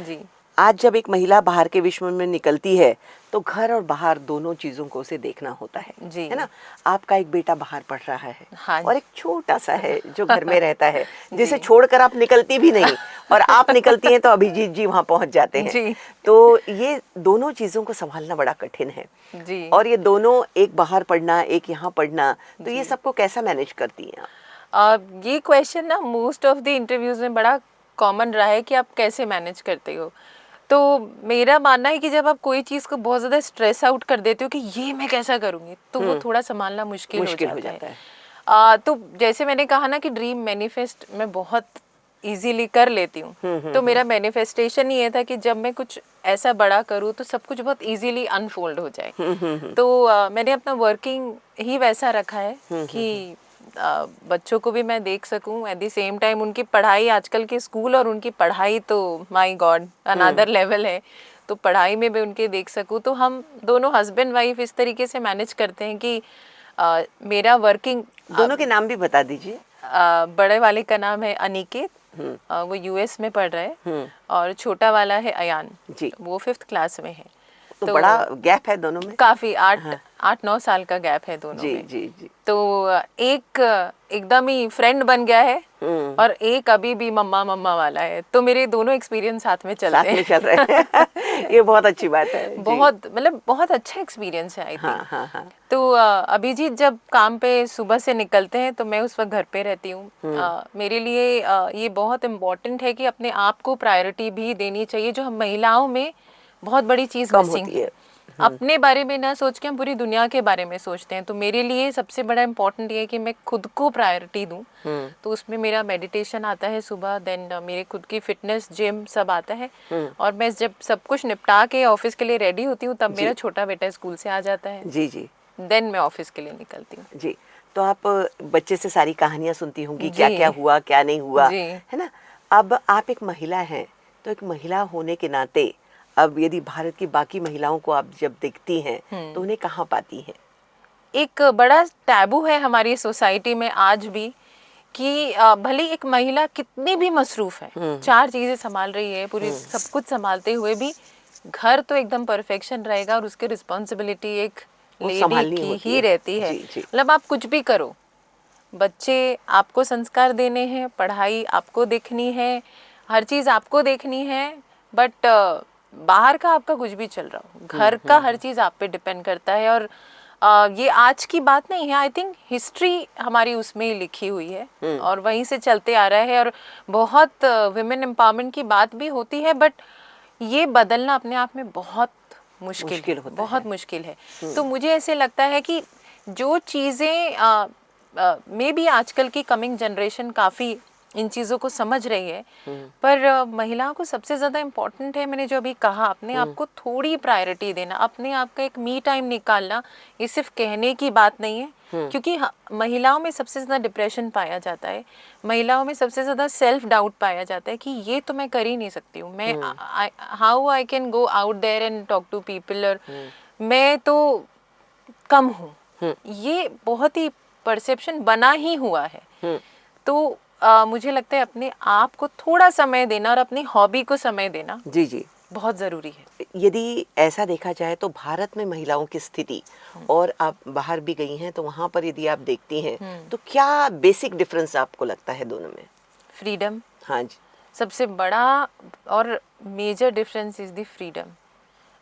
जी। आज जब एक महिला बाहर के विश्व में निकलती है तो घर और बाहर दोनों चीजों को उसे देखना होता जी। है ना। आपका एक बेटा बाहर पढ़ रहा है, हाँ और एक छोटा सा है जो घर में रहता है, जिसे जी। छोड़कर आप निकलती भी नहीं, और आप निकलती हैं तो अभिजीत जी वहां पहुंच जाते हैं। जी। तो ये दोनों चीजों को संभालना बड़ा कठिन है। जी। और ये दोनों, एक बाहर पढ़ना एक यहाँ पढ़ना, तो ये सबको कैसा मैनेज करती हैं आप? ये क्वेश्चन ना मोस्ट ऑफ द इंटरव्यूज में बड़ा कॉमन रहा है कि आप कैसे मैनेज करते हो। तो मेरा मानना है कि जब आप कोई चीज़ को बहुत ज़्यादा स्ट्रेस आउट कर देते हो कि ये मैं कैसा करूँगी, तो वो थोड़ा संभालना मुश्किल हो जाता है। तो जैसे मैंने कहा ना कि ड्रीम मैनिफेस्ट मैं बहुत इजीली कर लेती हूँ। तो मेरा मैनिफेस्टेशन ये था कि जब मैं कुछ ऐसा बड़ा करूँ तो सब कुछ बहुत इजीली अनफोल्ड हो जाए। तो मैंने अपना वर्किंग ही वैसा रखा है कि बच्चों को भी मैं देख सकूं, एट द सेम टाइम उनकी पढ़ाई, आजकल के स्कूल और उनकी पढ़ाई तो माय गॉड अनदर लेवल है, तो पढ़ाई में भी उनके देख सकूं। तो हम दोनों हस्बैंड वाइफ इस तरीके से मैनेज करते हैं कि मेरा वर्किंग। दोनों के नाम भी बता दीजिए। बड़े वाले का नाम है अनिकेत, वो यूएस में पढ़ रहे हैं, और छोटा वाला है अयान जी, वो 5th क्लास में है। तो बड़ा गैप है दोनों में, काफी 8-9 साल का गैप है दोनों में। जी जी। तो एक एकदम ही फ्रेंड बन गया है, और एक अभी भी मम्मा मम्मा वाला है। तो मेरे दोनों एक्सपीरियंस साथ में चलते हैं। चल रहे हैं। ये बहुत अच्छी बात है। बहुत मतलब बहुत अच्छा एक्सपीरियंस है आई थिंक। हाँ। तो अभिजीत जब काम पे सुबह से निकलते हैं तो मैं उस वक्त घर पे रहती हूँ। मेरे लिए ये बहुत इम्पोर्टेंट है कि अपने आप को प्रायोरिटी भी देनी चाहिए, जो हम महिलाओं में बहुत बड़ी चीज़ मिसिंग है। अपने बारे में ना सोच के हम पूरी दुनिया के बारे में सोचते हैं। तो मेरे लिए सबसे बड़ा इम्पोर्टेंट ये है कि मैं खुद को प्रायोरिटी दूं। तो उसमें मेरा मेडिटेशन आता है सुबह, देन मेरे खुद की फिटनेस, जिम सब आता है। और मैं जब सब कुछ निपटा के ऑफिस के लिए रेडी होती हूँ तब मेरा छोटा बेटा स्कूल से आ जाता है। जी जी। देन मैं ऑफिस के लिए निकलती हूँ। जी, तो आप बच्चे से सारी कहानियां सुनती होंगी, क्या क्या हुआ क्या नहीं हुआ, है ना। अब आप एक महिला हैं, तो एक महिला होने के नाते अब यदि भारत की बाकी महिलाओं को आप जब देखती हैं तो उन्हें कहाँ पाती हैं? एक बड़ा टैबू है हमारी सोसाइटी में आज भी कि भले एक महिला कितनी भी मसरूफ है, 4 चीजें संभाल रही है, पूरी सब कुछ संभालते हुए भी घर तो एकदम परफेक्शन रहेगा और उसकी रिस्पॉन्सिबिलिटी एक लेडी की ही रहती है। मतलब आप कुछ भी करो, बच्चे आपको संस्कार देने हैं, पढ़ाई आपको देखनी है, हर चीज़ आपको देखनी है, बट बाहर का आपका कुछ भी चल रहा हो, घर का हर चीज़ आप पे डिपेंड करता है। और ये आज की बात नहीं है, आई थिंक हिस्ट्री हमारी उसमें ही लिखी हुई है और वहीं से चलते आ रहा है। और बहुत विमेन एम्पावरमेंट की बात भी होती है, बट ये बदलना अपने आप में बहुत मुश्किल है, बहुत मुश्किल है। तो मुझे ऐसे लगता है कि जो चीज़ें मे बी आजकल की कमिंग जनरेशन काफ़ी इन चीज़ों को समझ रही है, पर महिलाओं को सबसे ज़्यादा इम्पोर्टेंट है, मैंने जो अभी कहा, अपने आप को थोड़ी प्रायोरिटी देना, अपने आप का एक मी टाइम निकालना। ये सिर्फ कहने की बात नहीं है, क्योंकि महिलाओं में सबसे ज़्यादा डिप्रेशन पाया जाता है, महिलाओं में सबसे ज़्यादा सेल्फ डाउट पाया जाता है कि ये तो मैं कर ही नहीं सकती हूँ, मैं how I can go out there and talk to people, और मैं तो कम हूँ। ये बहुत ही परसेप्शन बना ही हुआ है। तो मुझे लगता है अपने आप को थोड़ा समय देना और अपनी हॉबी को समय देना जी जी बहुत ज़रूरी है। यदि ऐसा देखा जाए तो भारत में महिलाओं की स्थिति, और आप बाहर भी गई हैं तो वहाँ पर यदि आप देखती हैं तो क्या बेसिक डिफरेंस आपको लगता है दोनों में? फ्रीडम। हाँ जी, सबसे बड़ा और major difference is the freedom.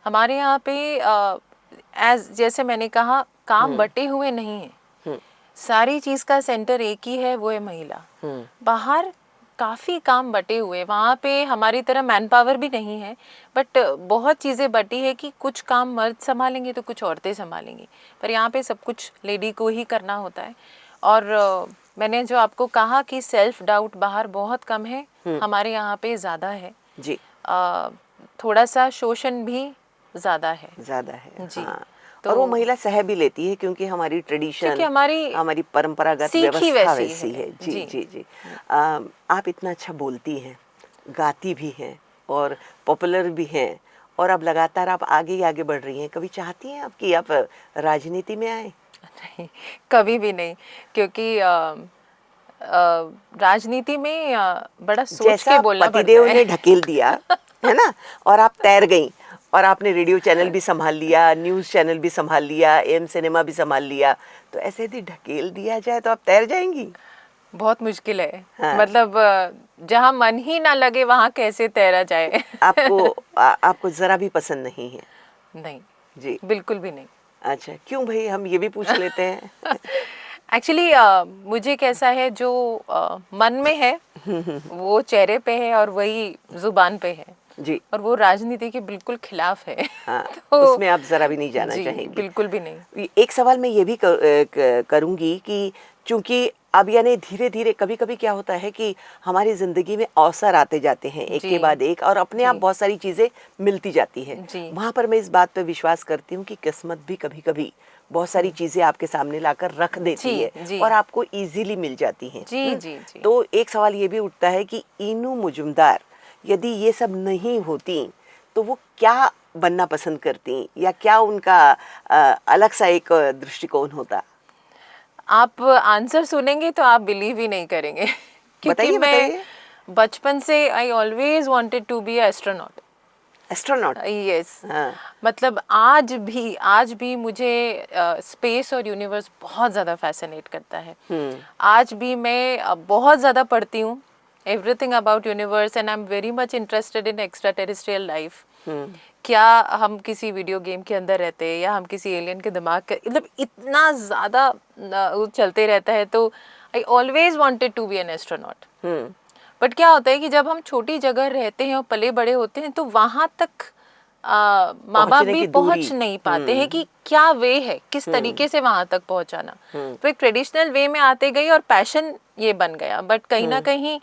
हमारे यहाँ पे एज जैसे मैंने कहा, काम बटे हुए नहीं है, सारी चीज़ का सेंटर एक ही है, वो है महिला। बाहर काफ़ी काम बटे हुए, वहाँ पे हमारी तरह मैन पावर भी नहीं है, बट बहुत चीज़ें बटी है कि कुछ काम मर्द संभालेंगे तो कुछ औरतें संभालेंगी, पर यहाँ पे सब कुछ लेडी को ही करना होता है। और मैंने जो आपको कहा कि सेल्फ डाउट बाहर बहुत कम है, हमारे यहाँ पे ज़्यादा है जी। थोड़ा सा शोषण भी ज़्यादा है जी। हाँ। तो और वो महिला सह भी लेती है क्योंकि हमारी ट्रेडिशन, हमारी परंपरागत व्यवस्था वैसी है। जी जी जी। आप इतना अच्छा बोलती हैं, गाती भी हैं और पॉपुलर भी हैं, और अब लगातार आप आगे ही आगे बढ़ रही हैं। कभी चाहती हैं आप कि आप राजनीति में आए? नहीं, कभी भी नहीं, क्योंकि राजनीति में बड़ा सोच के बोलना पड़ता है। पतिदेव ने ढकेल दिया है ना, और आप तैर गई, और आपने रेडियो चैनल भी संभाल लिया, न्यूज़ चैनल भी संभाल लिया, एम सिनेमा भी संभाल लिया, तो ऐसे यदि ढकेल दिया जाए तो आप तैर जाएंगी? बहुत मुश्किल है। हाँ। मतलब जहाँ मन ही ना लगे वहाँ कैसे तैरा जाए। आपको जरा भी पसंद नहीं है? नहीं, जी। बिल्कुल भी नहीं। अच्छा, क्यों भाई, हम ये भी पूछ लेते हैं। एक्चुअली मुझे कैसा है, जो मन में है वो चेहरे पे है और वही जुबान पे है। जी। और वो राजनीति के बिल्कुल खिलाफ है। हाँ, तो उसमें आप जरा भी नहीं जाना जी, चाहेंगी? बिल्कुल भी नहीं। एक सवाल मैं ये भी करूंगी कि चूंकि अब यानी धीरे धीरे कभी कभी क्या होता है कि हमारी ज़िंदगी में अवसर आते जाते हैं एक जी, के बाद एक, और अपने आप जी, बहुत सारी चीज़ें मिलती जाती हैं। जी, वहाँ पर मैं इस बात पर विश्वास करती हूँ कि किस्मत भी कभी कभी बहुत सारी चीज़ें आपके सामने लाकर रख देती जी, है जी, और आपको इजीली मिल जाती हैं। जी, जी, जी। तो एक सवाल ये भी उठता है कि इनू मुजुमदार यदि ये सब नहीं होती तो वो क्या बनना पसंद करती, या क्या उनका अलग सा एक दृष्टिकोण होता? आप आंसर सुनेंगे तो आप बिलीव ही नहीं करेंगे। क्योंकि बताइए मैं बताइए। बचपन से I always wanted to be astronaut. Astronaut? Yes. हाँ। मतलब आज भी मुझे स्पेस और यूनिवर्स बहुत ज़्यादा फैसिनेट करता है। आज भी मैं बहुत ज़्यादा पढ़ती हूँ everything about universe, and I am very much interested in extra terrestrial life. क्या हम किसी वीडियो गेम के अंदर रहते हैं, या हम किसी एलियन के दिमाग के, मतलब इतना ज़्यादा वो चलते रहता है। तो I always wanted to be an astronaut. But क्या होता है कि जब हम छोटी जगह रहते हैं और पले बड़े होते हैं तो वहां तक माँ बाप पहुंचने भी की दूरी। पहुंच नहीं पाते हैं कि क्या वे है, किस तरीके से वहां तक पहुंचाना। तो एक ट्रेडिशनल वे में आते गई और पैशन ये बन गया। बट कहीं ना कहीं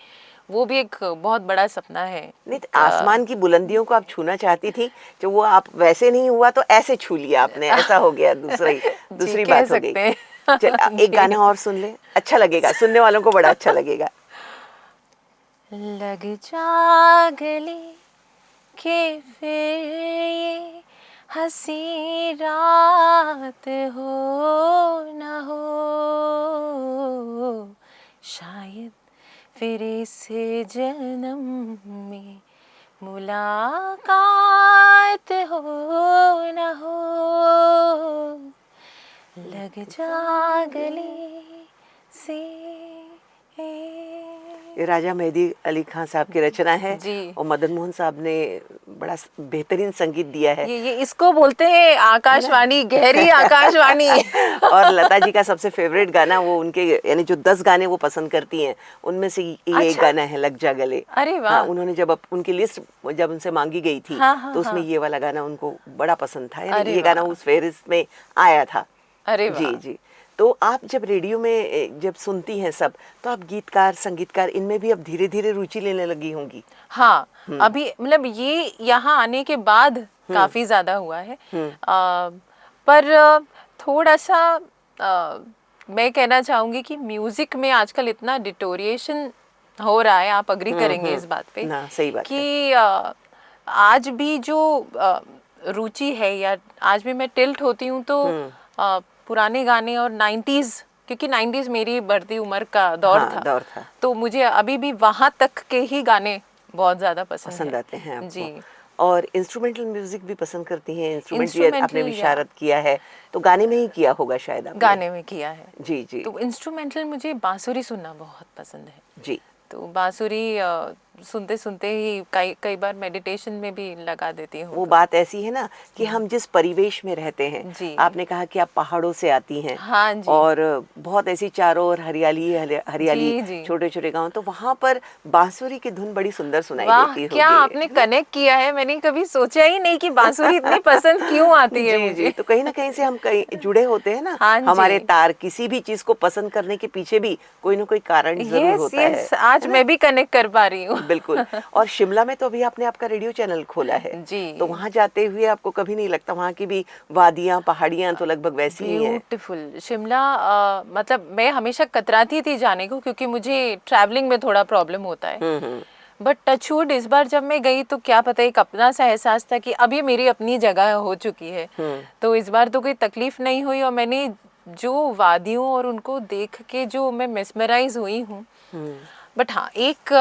वो भी एक बहुत बड़ा सपना है। नहीं तो आसमान की बुलंदियों को आप छूना चाहती थी, जो वो आप वैसे नहीं हुआ तो ऐसे छू लिया आपने, ऐसा हो गया, जी, दूसरी कह बात हो गई। सकते हैं। चल एक जी। गाना और सुन ले, अच्छा लगेगा, सुनने वालों को बड़ा अच्छा लगेगा। लग जा गले के फिर ये हंसी रात हो न हो, शायद फिर इस जन्म में मुलाकात हो न हो। लग जा गले से। ये राजा मेहदी अली खान साहब की रचना है, जी। और मदन मोहन साहब ने बड़ा बेहतरीन संगीत दिया है। ये इसको बोलते हैं आकाशवाणी, गहरी आकाशवाणी। और लता जी का सबसे फेवरेट गाना, वो उनके यानी जो 10 गाने वो पसंद करती हैं उनमें से ये एक अच्छा? गाना है, लग जा गले। अरे वाह। हाँ, उन्होंने जब उनकी लिस्ट जब उनसे मांगी गई थी, हाँ, हाँ, तो उसमें हाँ। ये वाला गाना उनको बड़ा पसंद था, यानी अरे ये गाना वाह। उस फेहरिस्त में आया था। अरे जी वाह। जी। तो आप जब रेडियो में जब सुनती हैं सब, तो आप गीतकार संगीतकार इनमें भी अब धीरे धीरे रुचि लेने लगी होंगी? हाँ, अभी मतलब ये यहाँ आने के बाद काफी ज्यादा हुआ है। पर थोड़ा सा मैं कहना चाहूंगी कि म्यूजिक में आजकल इतना डिटोरिएशन हो रहा है, आप अग्री करेंगे इस बात पे, ना, सही बात है। कि आज भी जो रुचि है, या आज भी मैं टिल्ट होती हूँ तो पुराने गाने और 90s, क्योंकि 90s मेरी बढ़ती उम्र का दौर हाँ, था, दौर था। तो मुझे अभी भी वहाँ तक के ही गाने बहुत ज़्यादा पसंद आते हैं आपको? जी। और इंस्ट्रूमेंटल म्यूजिक भी पसंद करती हैं? इंस्ट्रूमेंट भी आपने इंस्ट्रूमेंटल, विशारद किया है, तो गाने में ही किया होगा शायद आपने? गाने में किया है। जी जी। तो इंस्ट्रूमेंटल मुझे बांसुरी सुनना बहुत पसंद है। जी। तो बांसुरी सुनते सुनते ही कई कई बार मेडिटेशन में भी लगा देती हूँ। वो तो बात ऐसी है ना कि हम जिस परिवेश में रहते हैं, जी। आपने कहा कि आप पहाड़ों से आती हैं, हाँ जी। और बहुत ऐसी चारों ओर हरियाली हरियाली, जी, जी। छोटे छोटे गांव, तो वहाँ पर बांसुरी की धुन बड़ी सुंदर सुनाई वाह, देती क्या होगी, आपने है ना? कनेक्ट किया है। मैंने कभी सोचा ही नहीं कि बांसुरी इतनी पसंद क्यों आती है जी जी। मुझे। तो कहीं ना कहीं से हम कहीं जुड़े होते हैं ना। हाँ जी। हमारे तार किसी भी चीज को पसंद करने के पीछे भी कोई ना कोई कारण जरूर यस होता है यस, आज ना? मैं भी कनेक्ट कर पा रही हूँ। बिल्कुल। और शिमला में तो अभी आपने आपका रेडियो चैनल खोला है, जी। तो वहाँ जाते हुए आपको कभी नहीं लगता वहाँ की भी वादियाँ पहाड़ियाँ तो लगभग वैसी ही हैं? ब्यूटीफुल शिमला। मतलब मैं हमेशा कतराती थी जाने को, क्योंकि मुझे ट्रैवलिंग में थोड़ा प्रॉब्लम होता है। बट टचवुड इस बार जब मैं गई तो क्या पता, एक अपना सा एहसास था कि अब ये मेरी अपनी जगह हो चुकी है। तो इस बार तो कोई तकलीफ नहीं हुई, और मैंने जो वादियों और उनको देख के जो मैं मेस्मराइज हुई हूँ, बट हाँ, एक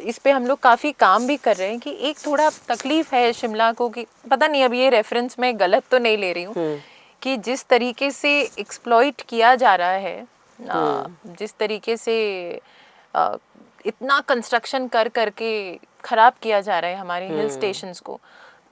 इस पे हम लोग काफ़ी काम भी कर रहे हैं कि एक थोड़ा तकलीफ है शिमला को कि पता नहीं, अब ये रेफरेंस मैं गलत तो नहीं ले रही हूँ, कि जिस तरीके से एक्सप्लॉइट किया जा रहा है, जिस तरीके से इतना कंस्ट्रक्शन कर करके ख़राब किया जा रहा है हमारे हिल स्टेशंस को,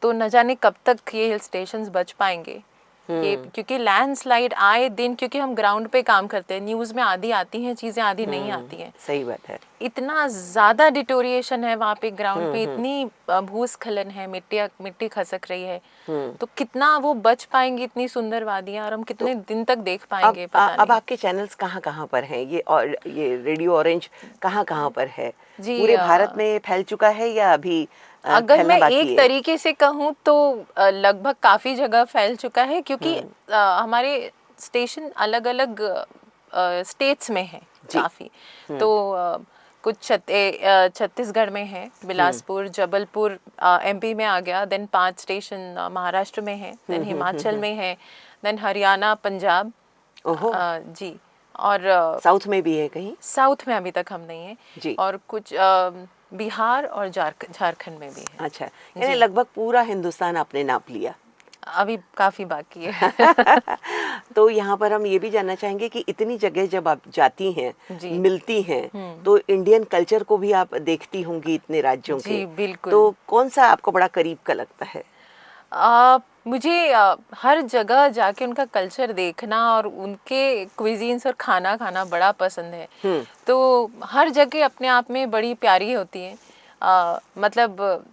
तो न जाने कब तक ये हिल स्टेशंस बच पाएंगे। ये क्योंकि लैंडस्लाइड आए दिन, क्योंकि हम ग्राउंड पे काम करते हैं, न्यूज़ में आधी आती हैं चीज़ें, आधी नहीं आती हैं। सही बात है। इतना ज़्यादा डिटोरिएशन है वहाँ पे ग्राउंड पे, इतनी भूस्खलन है, मिट्टी खसक रही है, तो कितना वो बच पाएंगी इतनी सुंदर वादियाँ, और हम कितने दिन तक देख पाएंगे पता अब नहीं। आपके चैनल्स कहाँ कहाँ पर हैं ये, और ये रेडियो ऑरेंज कहाँ कहाँ पर है? जी, पूरे भारत में फैल चुका है या अभी अगर फैलना मैं बाकी एक है? तरीके से कहूँ तो लगभग काफ़ी जगह फैल चुका है, क्योंकि हमारे स्टेशन अलग अलग स्टेट्स में है काफ़ी। तो कुछ छत्तीसगढ़ में है, बिलासपुर, जबलपुर एमपी में आ गया, देन 5 स्टेशन महाराष्ट्र में है, देन हिमाचल में है, देन हरियाणा, पंजाब। ओहो। जी, और साउथ में भी है कहीं? साउथ में अभी तक हम नहीं है जी। और कुछ बिहार और झारखंड में भी है। अच्छा, यानी लगभग पूरा हिंदुस्तान आपने नाप लिया। अभी काफी बाकी है। तो यहाँ पर हम ये भी जानना चाहेंगे कि इतनी जगह जब आप जाती हैं, जी। मिलती हैं, तो इंडियन कल्चर को भी आप देखती होंगी इतने राज्यों जी, के। बिल्कुल। तो कौन सा आपको बड़ा करीब का लगता है? मुझे हर जगह जाके उनका कल्चर देखना और उनके क्विजीन्स और खाना खाना बड़ा पसंद है। तो हर जगह अपने आप में बड़ी प्यारी होती है। मतलब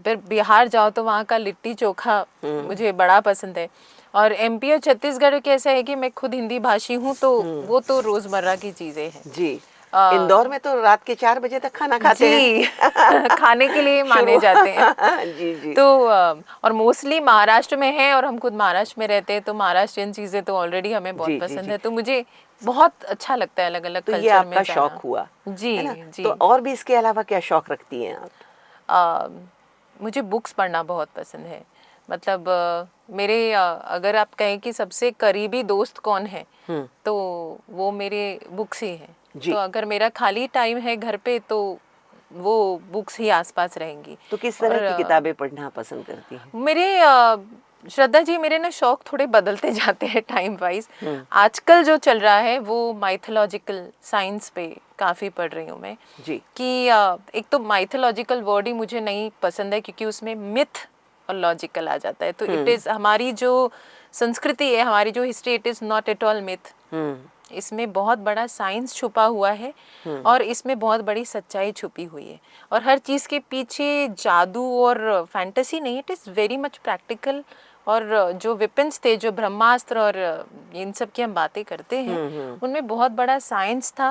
फिर बिहार जाओ तो वहाँ का लिट्टी चोखा मुझे बड़ा पसंद है। और एमपी और छत्तीसगढ़ कैसा है कि मैं खुद हिंदी भाषी हूँ, तो वो तो रोज़मर्रा की चीज़ें हैं। जी। इंदौर में तो रात के 4 बजे तक खाना खाते जी, हैं। खाने के लिए माने जाते हैं। जी जी। तो और मोस्टली महाराष्ट्र में है, और हम खुद महाराष्ट्र में रहते हैं, तो महाराष्ट्रियन चीज़ें तो ऑलरेडी हमें बहुत जी, जी, पसंद जी। है। तो मुझे बहुत अच्छा लगता है अलग अलग तो ये कल्चर में आपका जाना। शौक हुआ, जी है ना? जी। तो और भी इसके अलावा क्या शौक रखती हैं आप? मुझे बुक्स पढ़ना बहुत पसंद है। मतलब मेरे अगर आप कहें कि सबसे करीबी दोस्त कौन है, तो वो मेरे बुक्स ही हैं। जी। तो अगर मेरा खाली टाइम है घर पे, तो वो बुक्स ही आसपास रहेंगी। तो किस तरह और की किताबें पढ़ना पसंद करती हैं? मेरे श्रद्धा जी, मेरे ना शौक थोड़े बदलते जाते हैं टाइम वाइज। आजकल जो चल रहा है वो माइथोलॉजिकल साइंस पे काफ़ी पढ़ रही हूँ मैं। जी। कि एक तो माइथोलॉजिकल वर्ड ही मुझे नहीं पसंद है, क्योंकि उसमें मिथ और लॉजिकल आ जाता है। तो इट इज़, हमारी जो संस्कृति है, हमारी जो history, it is not at all myth. इसमें बहुत बड़ा साइंस छुपा हुआ है, और इसमें बहुत बड़ी सच्चाई छुपी हुई है। और हर चीज़ के पीछे जादू और फैंटेसी नहीं, it is very much practical. और जो वेपन्स थे, जो ब्रह्मास्त्र और इन सब की हम बातें करते हैं, उनमें बहुत बड़ा साइंस था।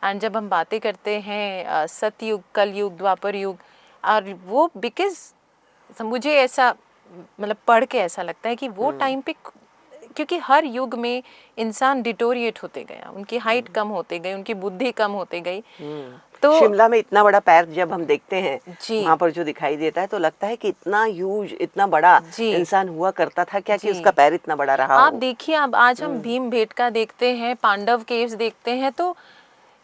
एंड जब हम बातें करते हैं सतयुग, कलयुग, द्वापर युग, और वो बिकॉज मुझे ऐसा, मतलब पढ़ के ऐसा लगता है कि वो टाइम पे, क्योंकि हर युग में इंसान डिटोरिएट होते गया, उनकी हाइट कम होते गई, उनकी बुद्धि कम होते गई। तो शिमला में इतना बड़ा पैर जब हम देखते हैं जी वहाँ पर जो दिखाई देता है, तो लगता है कि इतना ह्यूज, इतना बड़ा जी इंसान हुआ करता था क्या, कि जी। उसका पैर इतना बड़ा रहा आप हो। देखिए, अब आज हम भीम भेटका देखते हैं, पांडव केव्स देखते हैं, तो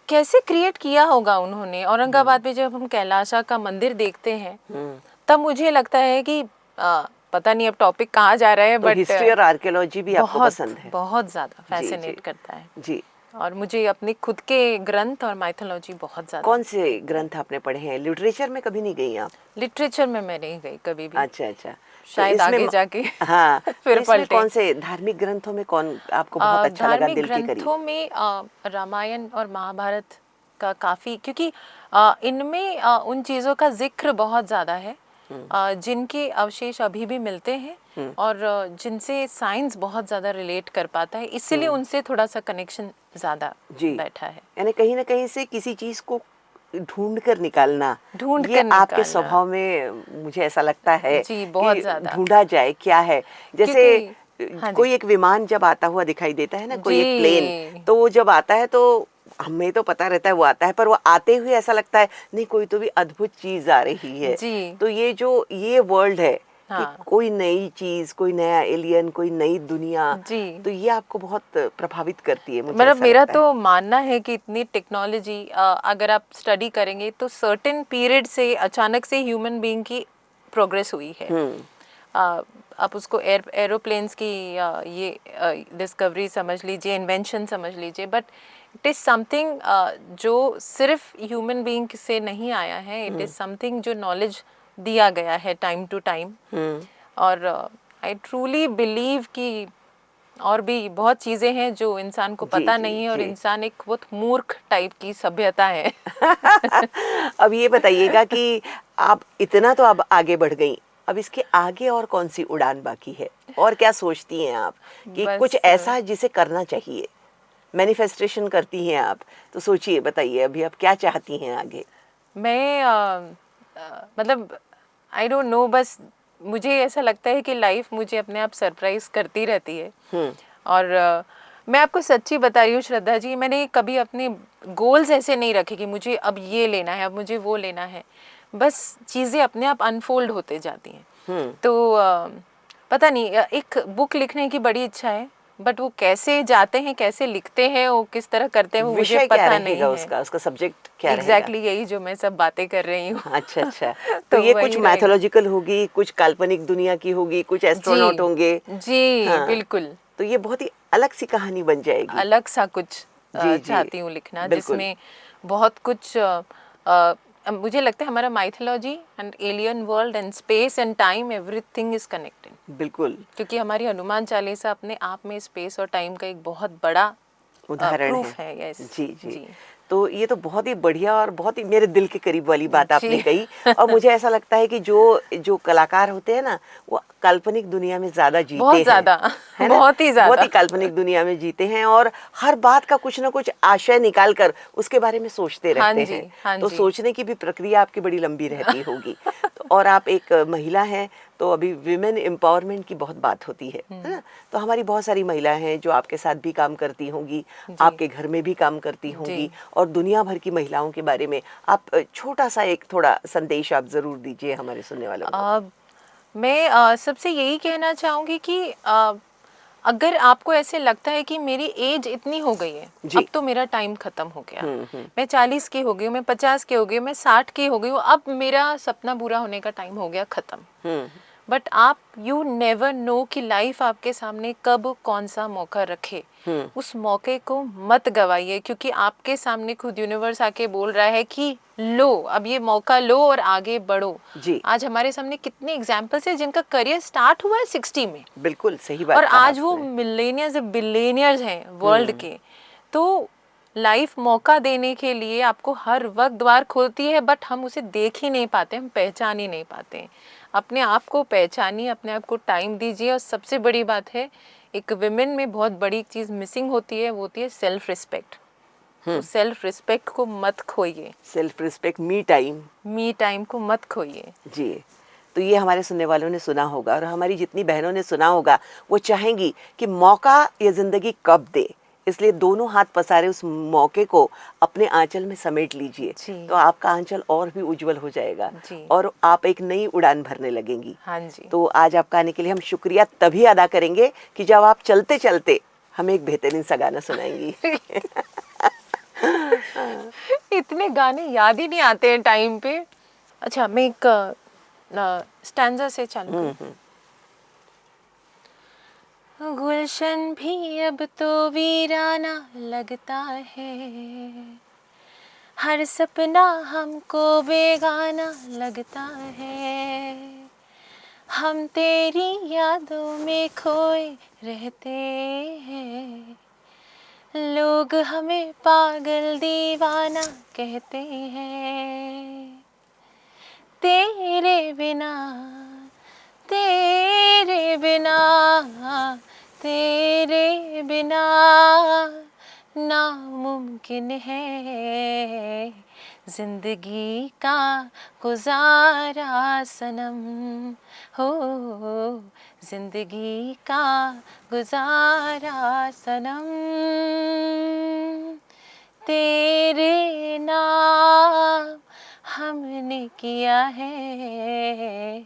कैसे क्रिएट किया होगा उन्होंने। औरंगाबाद में जब हम कैलाशा का मंदिर देखते हैं, तब मुझे लगता है कि पता नहीं अब टॉपिक कहाँ जा रहा है, तो बट हिस्ट्री और आर्कियोलॉजी भी आपको बहुत पसंद है? बहुत ज़्यादा जी जी फैसिनेट करता है। जी। और मुझे अपने खुद के ग्रंथ और माइथोलॉजी बहुत ज़्यादा। कौन से ग्रंथ आपने पढ़े हैं? लिटरेचर में कभी नहीं गई आप? लिटरेचर में मैं नहीं गई कभी भी। अच्छा अच्छा। तो शायद इसमें आगे जाके हाँ, तो फिर इसमें पलटे। कौन से धार्मिक ग्रंथों में कौन आपको बहुत अच्छा लगा, धार्मिक दिल के करीब? ग्रंथों में रामायण और महाभारत का काफ़ी, क्योंकि इनमें उन चीज़ों का जिक्र बहुत ज़्यादा है जिनके अवशेष अभी भी मिलते हैं, और जिनसे साइंस बहुत ज़्यादा रिलेट कर पाता है, इसीलिए उनसे थोड़ा सा कनेक्शन ज़्यादा जी। बैठा है। यानी कहीं ना कहीं से किसी चीज को ढूंढ कर निकालना, ढूंढ ये कर आपके निकालना। स्वभाव में मुझे ऐसा लगता है जी, कि बहुत ज़्यादा। ढूंढा जाए क्या है। जैसे क्योंकि हाँ जी कोई एक विमान जब आता हुआ दिखाई देता है ना, कोई एक प्लेन, जी तो वो जब आता है तो हमें तो पता रहता है वो आता है, पर वो आते हुए ऐसा लगता है नहीं, कोई तो भी अद्भुत चीज आ रही है। जी तो ये जो ये वर्ल्ड है, कि हाँ कोई नई चीज, कोई नया एलियन, कोई नई दुनिया, जी। तो ये आपको बहुत प्रभावित करती है, मुझे मतलब ऐसा मेरा लगता है। तो मानना है कि इतनी टेक्नोलॉजी अगर आप स्टडी करेंगे तो सर्टेन पीरियड से अचानक से ह्यूमन बीइंग की प्रोग्रेस हुई है। आप उसको एरोप्लेन्स की ये डिस्कवरी समझ लीजिए, इन्वेंशन समझ लीजिए, बट इट इज़ समथिंग जो सिर्फ ह्यूमन बीइंग से नहीं आया है, इट इज़ समथिंग जो नॉलेज दिया गया है टाइम टू टाइम। और आई ट्रूली बिलीव कि और भी बहुत चीज़ें हैं जो इंसान को जी पता जी नहीं है, और जी। इंसान एक बहुत मूर्ख टाइप की सभ्यता है। अब ये बताइएगा कि आप इतना तो अब आगे बढ़ गई, अब इसके आगे और कौन सी उड़ान बाकी है, और क्या सोचती हैं आप कि कुछ बस ऐसा है जिसे करना चाहिए? मैनिफेस्टेशन करती हैं आप, तो सोचिए, बताइए अभी आप क्या चाहती हैं आगे? मैं मतलब आई डोंट नो, बस मुझे ऐसा लगता है कि लाइफ मुझे अपने आप सरप्राइज करती रहती है। और मैं आपको सच्ची बता रही हूँ श्रद्धा जी, मैंने कभी अपने गोल्स ऐसे नहीं रखे कि मुझे अब ये लेना है, अब मुझे वो लेना है। बस चीज़ें अपने आप अनफोल्ड होते जाती हैं। तो पता नहीं, एक बुक लिखने की बड़ी इच्छा है, बट वो कैसे जाते हैं, कैसे लिखते हैं, वो किस तरह करते हैं, वो मुझे विषय क्या पता नहीं रहेगा है। उसका, उसका सब्जेक्ट क्या रहेगा? एग्जैक्टली यही जो मैं सब बातें कर रही हूँ। अच्छा अच्छा। तो तो ये कुछ वही रहेगा। मैथोलॉजिकल होगी, कुछ काल्पनिक दुनिया की होगी, कुछ एस्ट्रोनॉट जी होंगे। जी हाँ, बिल्कुल। तो ये बहुत ही अलग सी कहानी बन जाएगी। अलग सा कुछ जी जी, चाहती हूँ लिखना, बिल्कुल जिसमें बहुत कुछ मुझे लगता है हमारा mythology and alien world and space and time, everything is connected. बिल्कुल। क्योंकि हमारी हनुमान चालीसा अपने आप में स्पेस और टाइम का एक बहुत बड़ा उदाहरण है। प्रूफ है। यस जी जी। जी तो ये तो बहुत ही बढ़िया और बहुत ही मेरे दिल के करीब वाली बात आपने जी। कही। और मुझे ऐसा लगता है कि जो जो कलाकार होते हैं ना, वो काल्पनिक दुनिया में ज़्यादा जीते बहुत हैं, ज्यादा। है ना? बहुत ही बहुत ज्यादा। ही काल्पनिक दुनिया में जीते हैं, और हर बात का कुछ ना कुछ आशय निकाल कर उसके बारे में सोचते हाँ रहते जी हैं। हाँ तो जी। सोचने की भी प्रक्रिया आपकी बड़ी लंबी रहती होगी। तो और आप एक महिला हैं, तो अभी विमेन एम्पावरमेंट की बहुत बात होती है ना? तो हमारी बहुत सारी महिलाएं हैं जो आपके साथ भी काम करती होंगी, जी आपके घर में भी काम करती जी। होंगी, और दुनिया भर की महिलाओं के बारे में आप छोटा सा एक थोड़ा संदेश आप ज़रूर दीजिए हमारे सुनने वालों को। मैं सबसे यही कहना चाहूँगी कि अगर आपको ऐसे लगता है कि मेरी एज इतनी हो गई है, अब जी। तो मेरा टाइम ख़त्म हो गया, मैं 40 की हो गई हूँ, मैं 50 की हो गई हूँ, मैं 60 की हो गई हूँ, अब मेरा सपना पूरा होने का टाइम हो गया, ख़त्म। बट आप यू नेवर नो कि लाइफ आपके सामने कब कौन सा मौका रखे। उस मौके को मत गवाइए, क्योंकि आपके सामने खुद यूनिवर्स आके बोल रहा है कि लो, अब ये मौका लो और आगे बढ़ो। जी, आज हमारे सामने कितने एग्जाम्पल्स हैं जिनका करियर स्टार्ट हुआ है 60 में, बिल्कुल सही और बात कहा आज वो आपने। मिलेनियर्स बिलियनियर्स हैं वर्ल्ड के। तो लाइफ मौका देने के लिए आपको हर वक्त द्वार खोलती है, बट हम उसे देख ही नहीं पाते, हम पहचान ही नहीं पाते। अपने आप को पहचानिए, अपने आप को टाइम दीजिए। और सबसे बड़ी बात है, एक विमेन में बहुत बड़ी चीज़ मिसिंग होती है, वो होती है सेल्फ रिस्पेक्ट। तो सेल्फ रिस्पेक्ट को मत खोइए, self respect, me time. Me time को मत खोइए। जी। तो ये हमारे सुनने वालों ने सुना होगा, और हमारी जितनी बहनों ने सुना होगा, वो चाहेंगी कि मौका ये ज़िंदगी कब दे, इसलिए दोनों हाथ पसारे उस मौके को अपने आंचल में समेट लीजिए, जी तो आपका आंचल और भी उज्जवल हो जाएगा, जी और आप एक नई उड़ान भरने लगेंगी। हाँ जी। तो आज आपका आने के लिए हम शुक्रिया तभी अदा करेंगे कि जब आप चलते चलते हमें एक बेहतरीन सा गाना सुनाएंगी। इतने गाने याद ही नहीं आते हैं टाइम पे। अच्छा, मैं एक स्टैंजा से चालू करूं। गुलशन भी अब तो वीराना लगता है, हर सपना हमको बेगाना लगता है, हम तेरी यादों में खोए रहते हैं, लोग हमें पागल दीवाना कहते हैं, तेरे बिना, तेरे बिना, तेरे बिना नामुमकिन है जिंदगी का गुजारा सनम, हो जिंदगी का गुजारा सनम, तेरे नाम हमने किया है,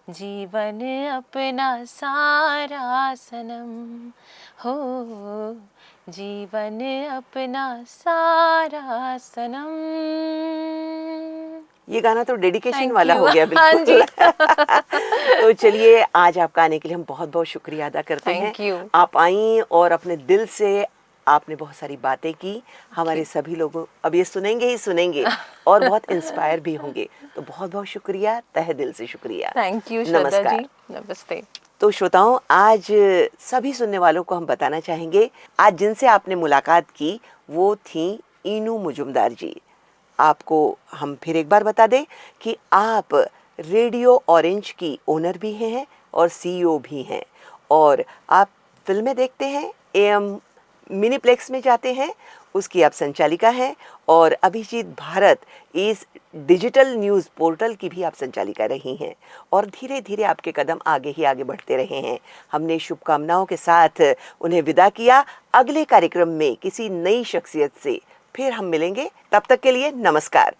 जीवन अपना सारा सनम हो, जीवन अपना सारा सनम। ये गाना तो डेडिकेशन Thank वाला you. हो गया हाँ जी। बिल्कुल। तो चलिए, आज आपका आने के लिए हम बहुत बहुत शुक्रिया अदा करते हैं। Thank you. आप आई और अपने दिल से आपने बहुत सारी बातें की। हमारे सभी लोगों अब ये सुनेंगे ही सुनेंगे और बहुत इंस्पायर भी होंगे। तो बहुत बहुत शुक्रिया, तहे दिल से शुक्रिया। थैंक यू श्रद्धा नमस्कार। जी, नमस्ते। तो श्रोताओं, आज सभी सुनने वालों को हम बताना चाहेंगे, आज जिनसे आपने मुलाकात की वो थी इनू मुजुमदार जी। आपको हम फिर एक बार बता दें कि आप रेडियो ऑरेंज की ओनर भी हैं और सीईओ भी हैं, और आप फिल्में देखते हैं, एएम मिनीप्लेक्स में जाते हैं, उसकी आप संचालिका हैं, और अभिजीत भारत इस डिजिटल न्यूज़ पोर्टल की भी आप संचालिका रही हैं, और धीरे धीरे आपके कदम आगे ही आगे बढ़ते रहे हैं। हमने शुभकामनाओं के साथ उन्हें विदा किया। अगले कार्यक्रम में किसी नई शख्सियत से फिर हम मिलेंगे। तब तक के लिए नमस्कार।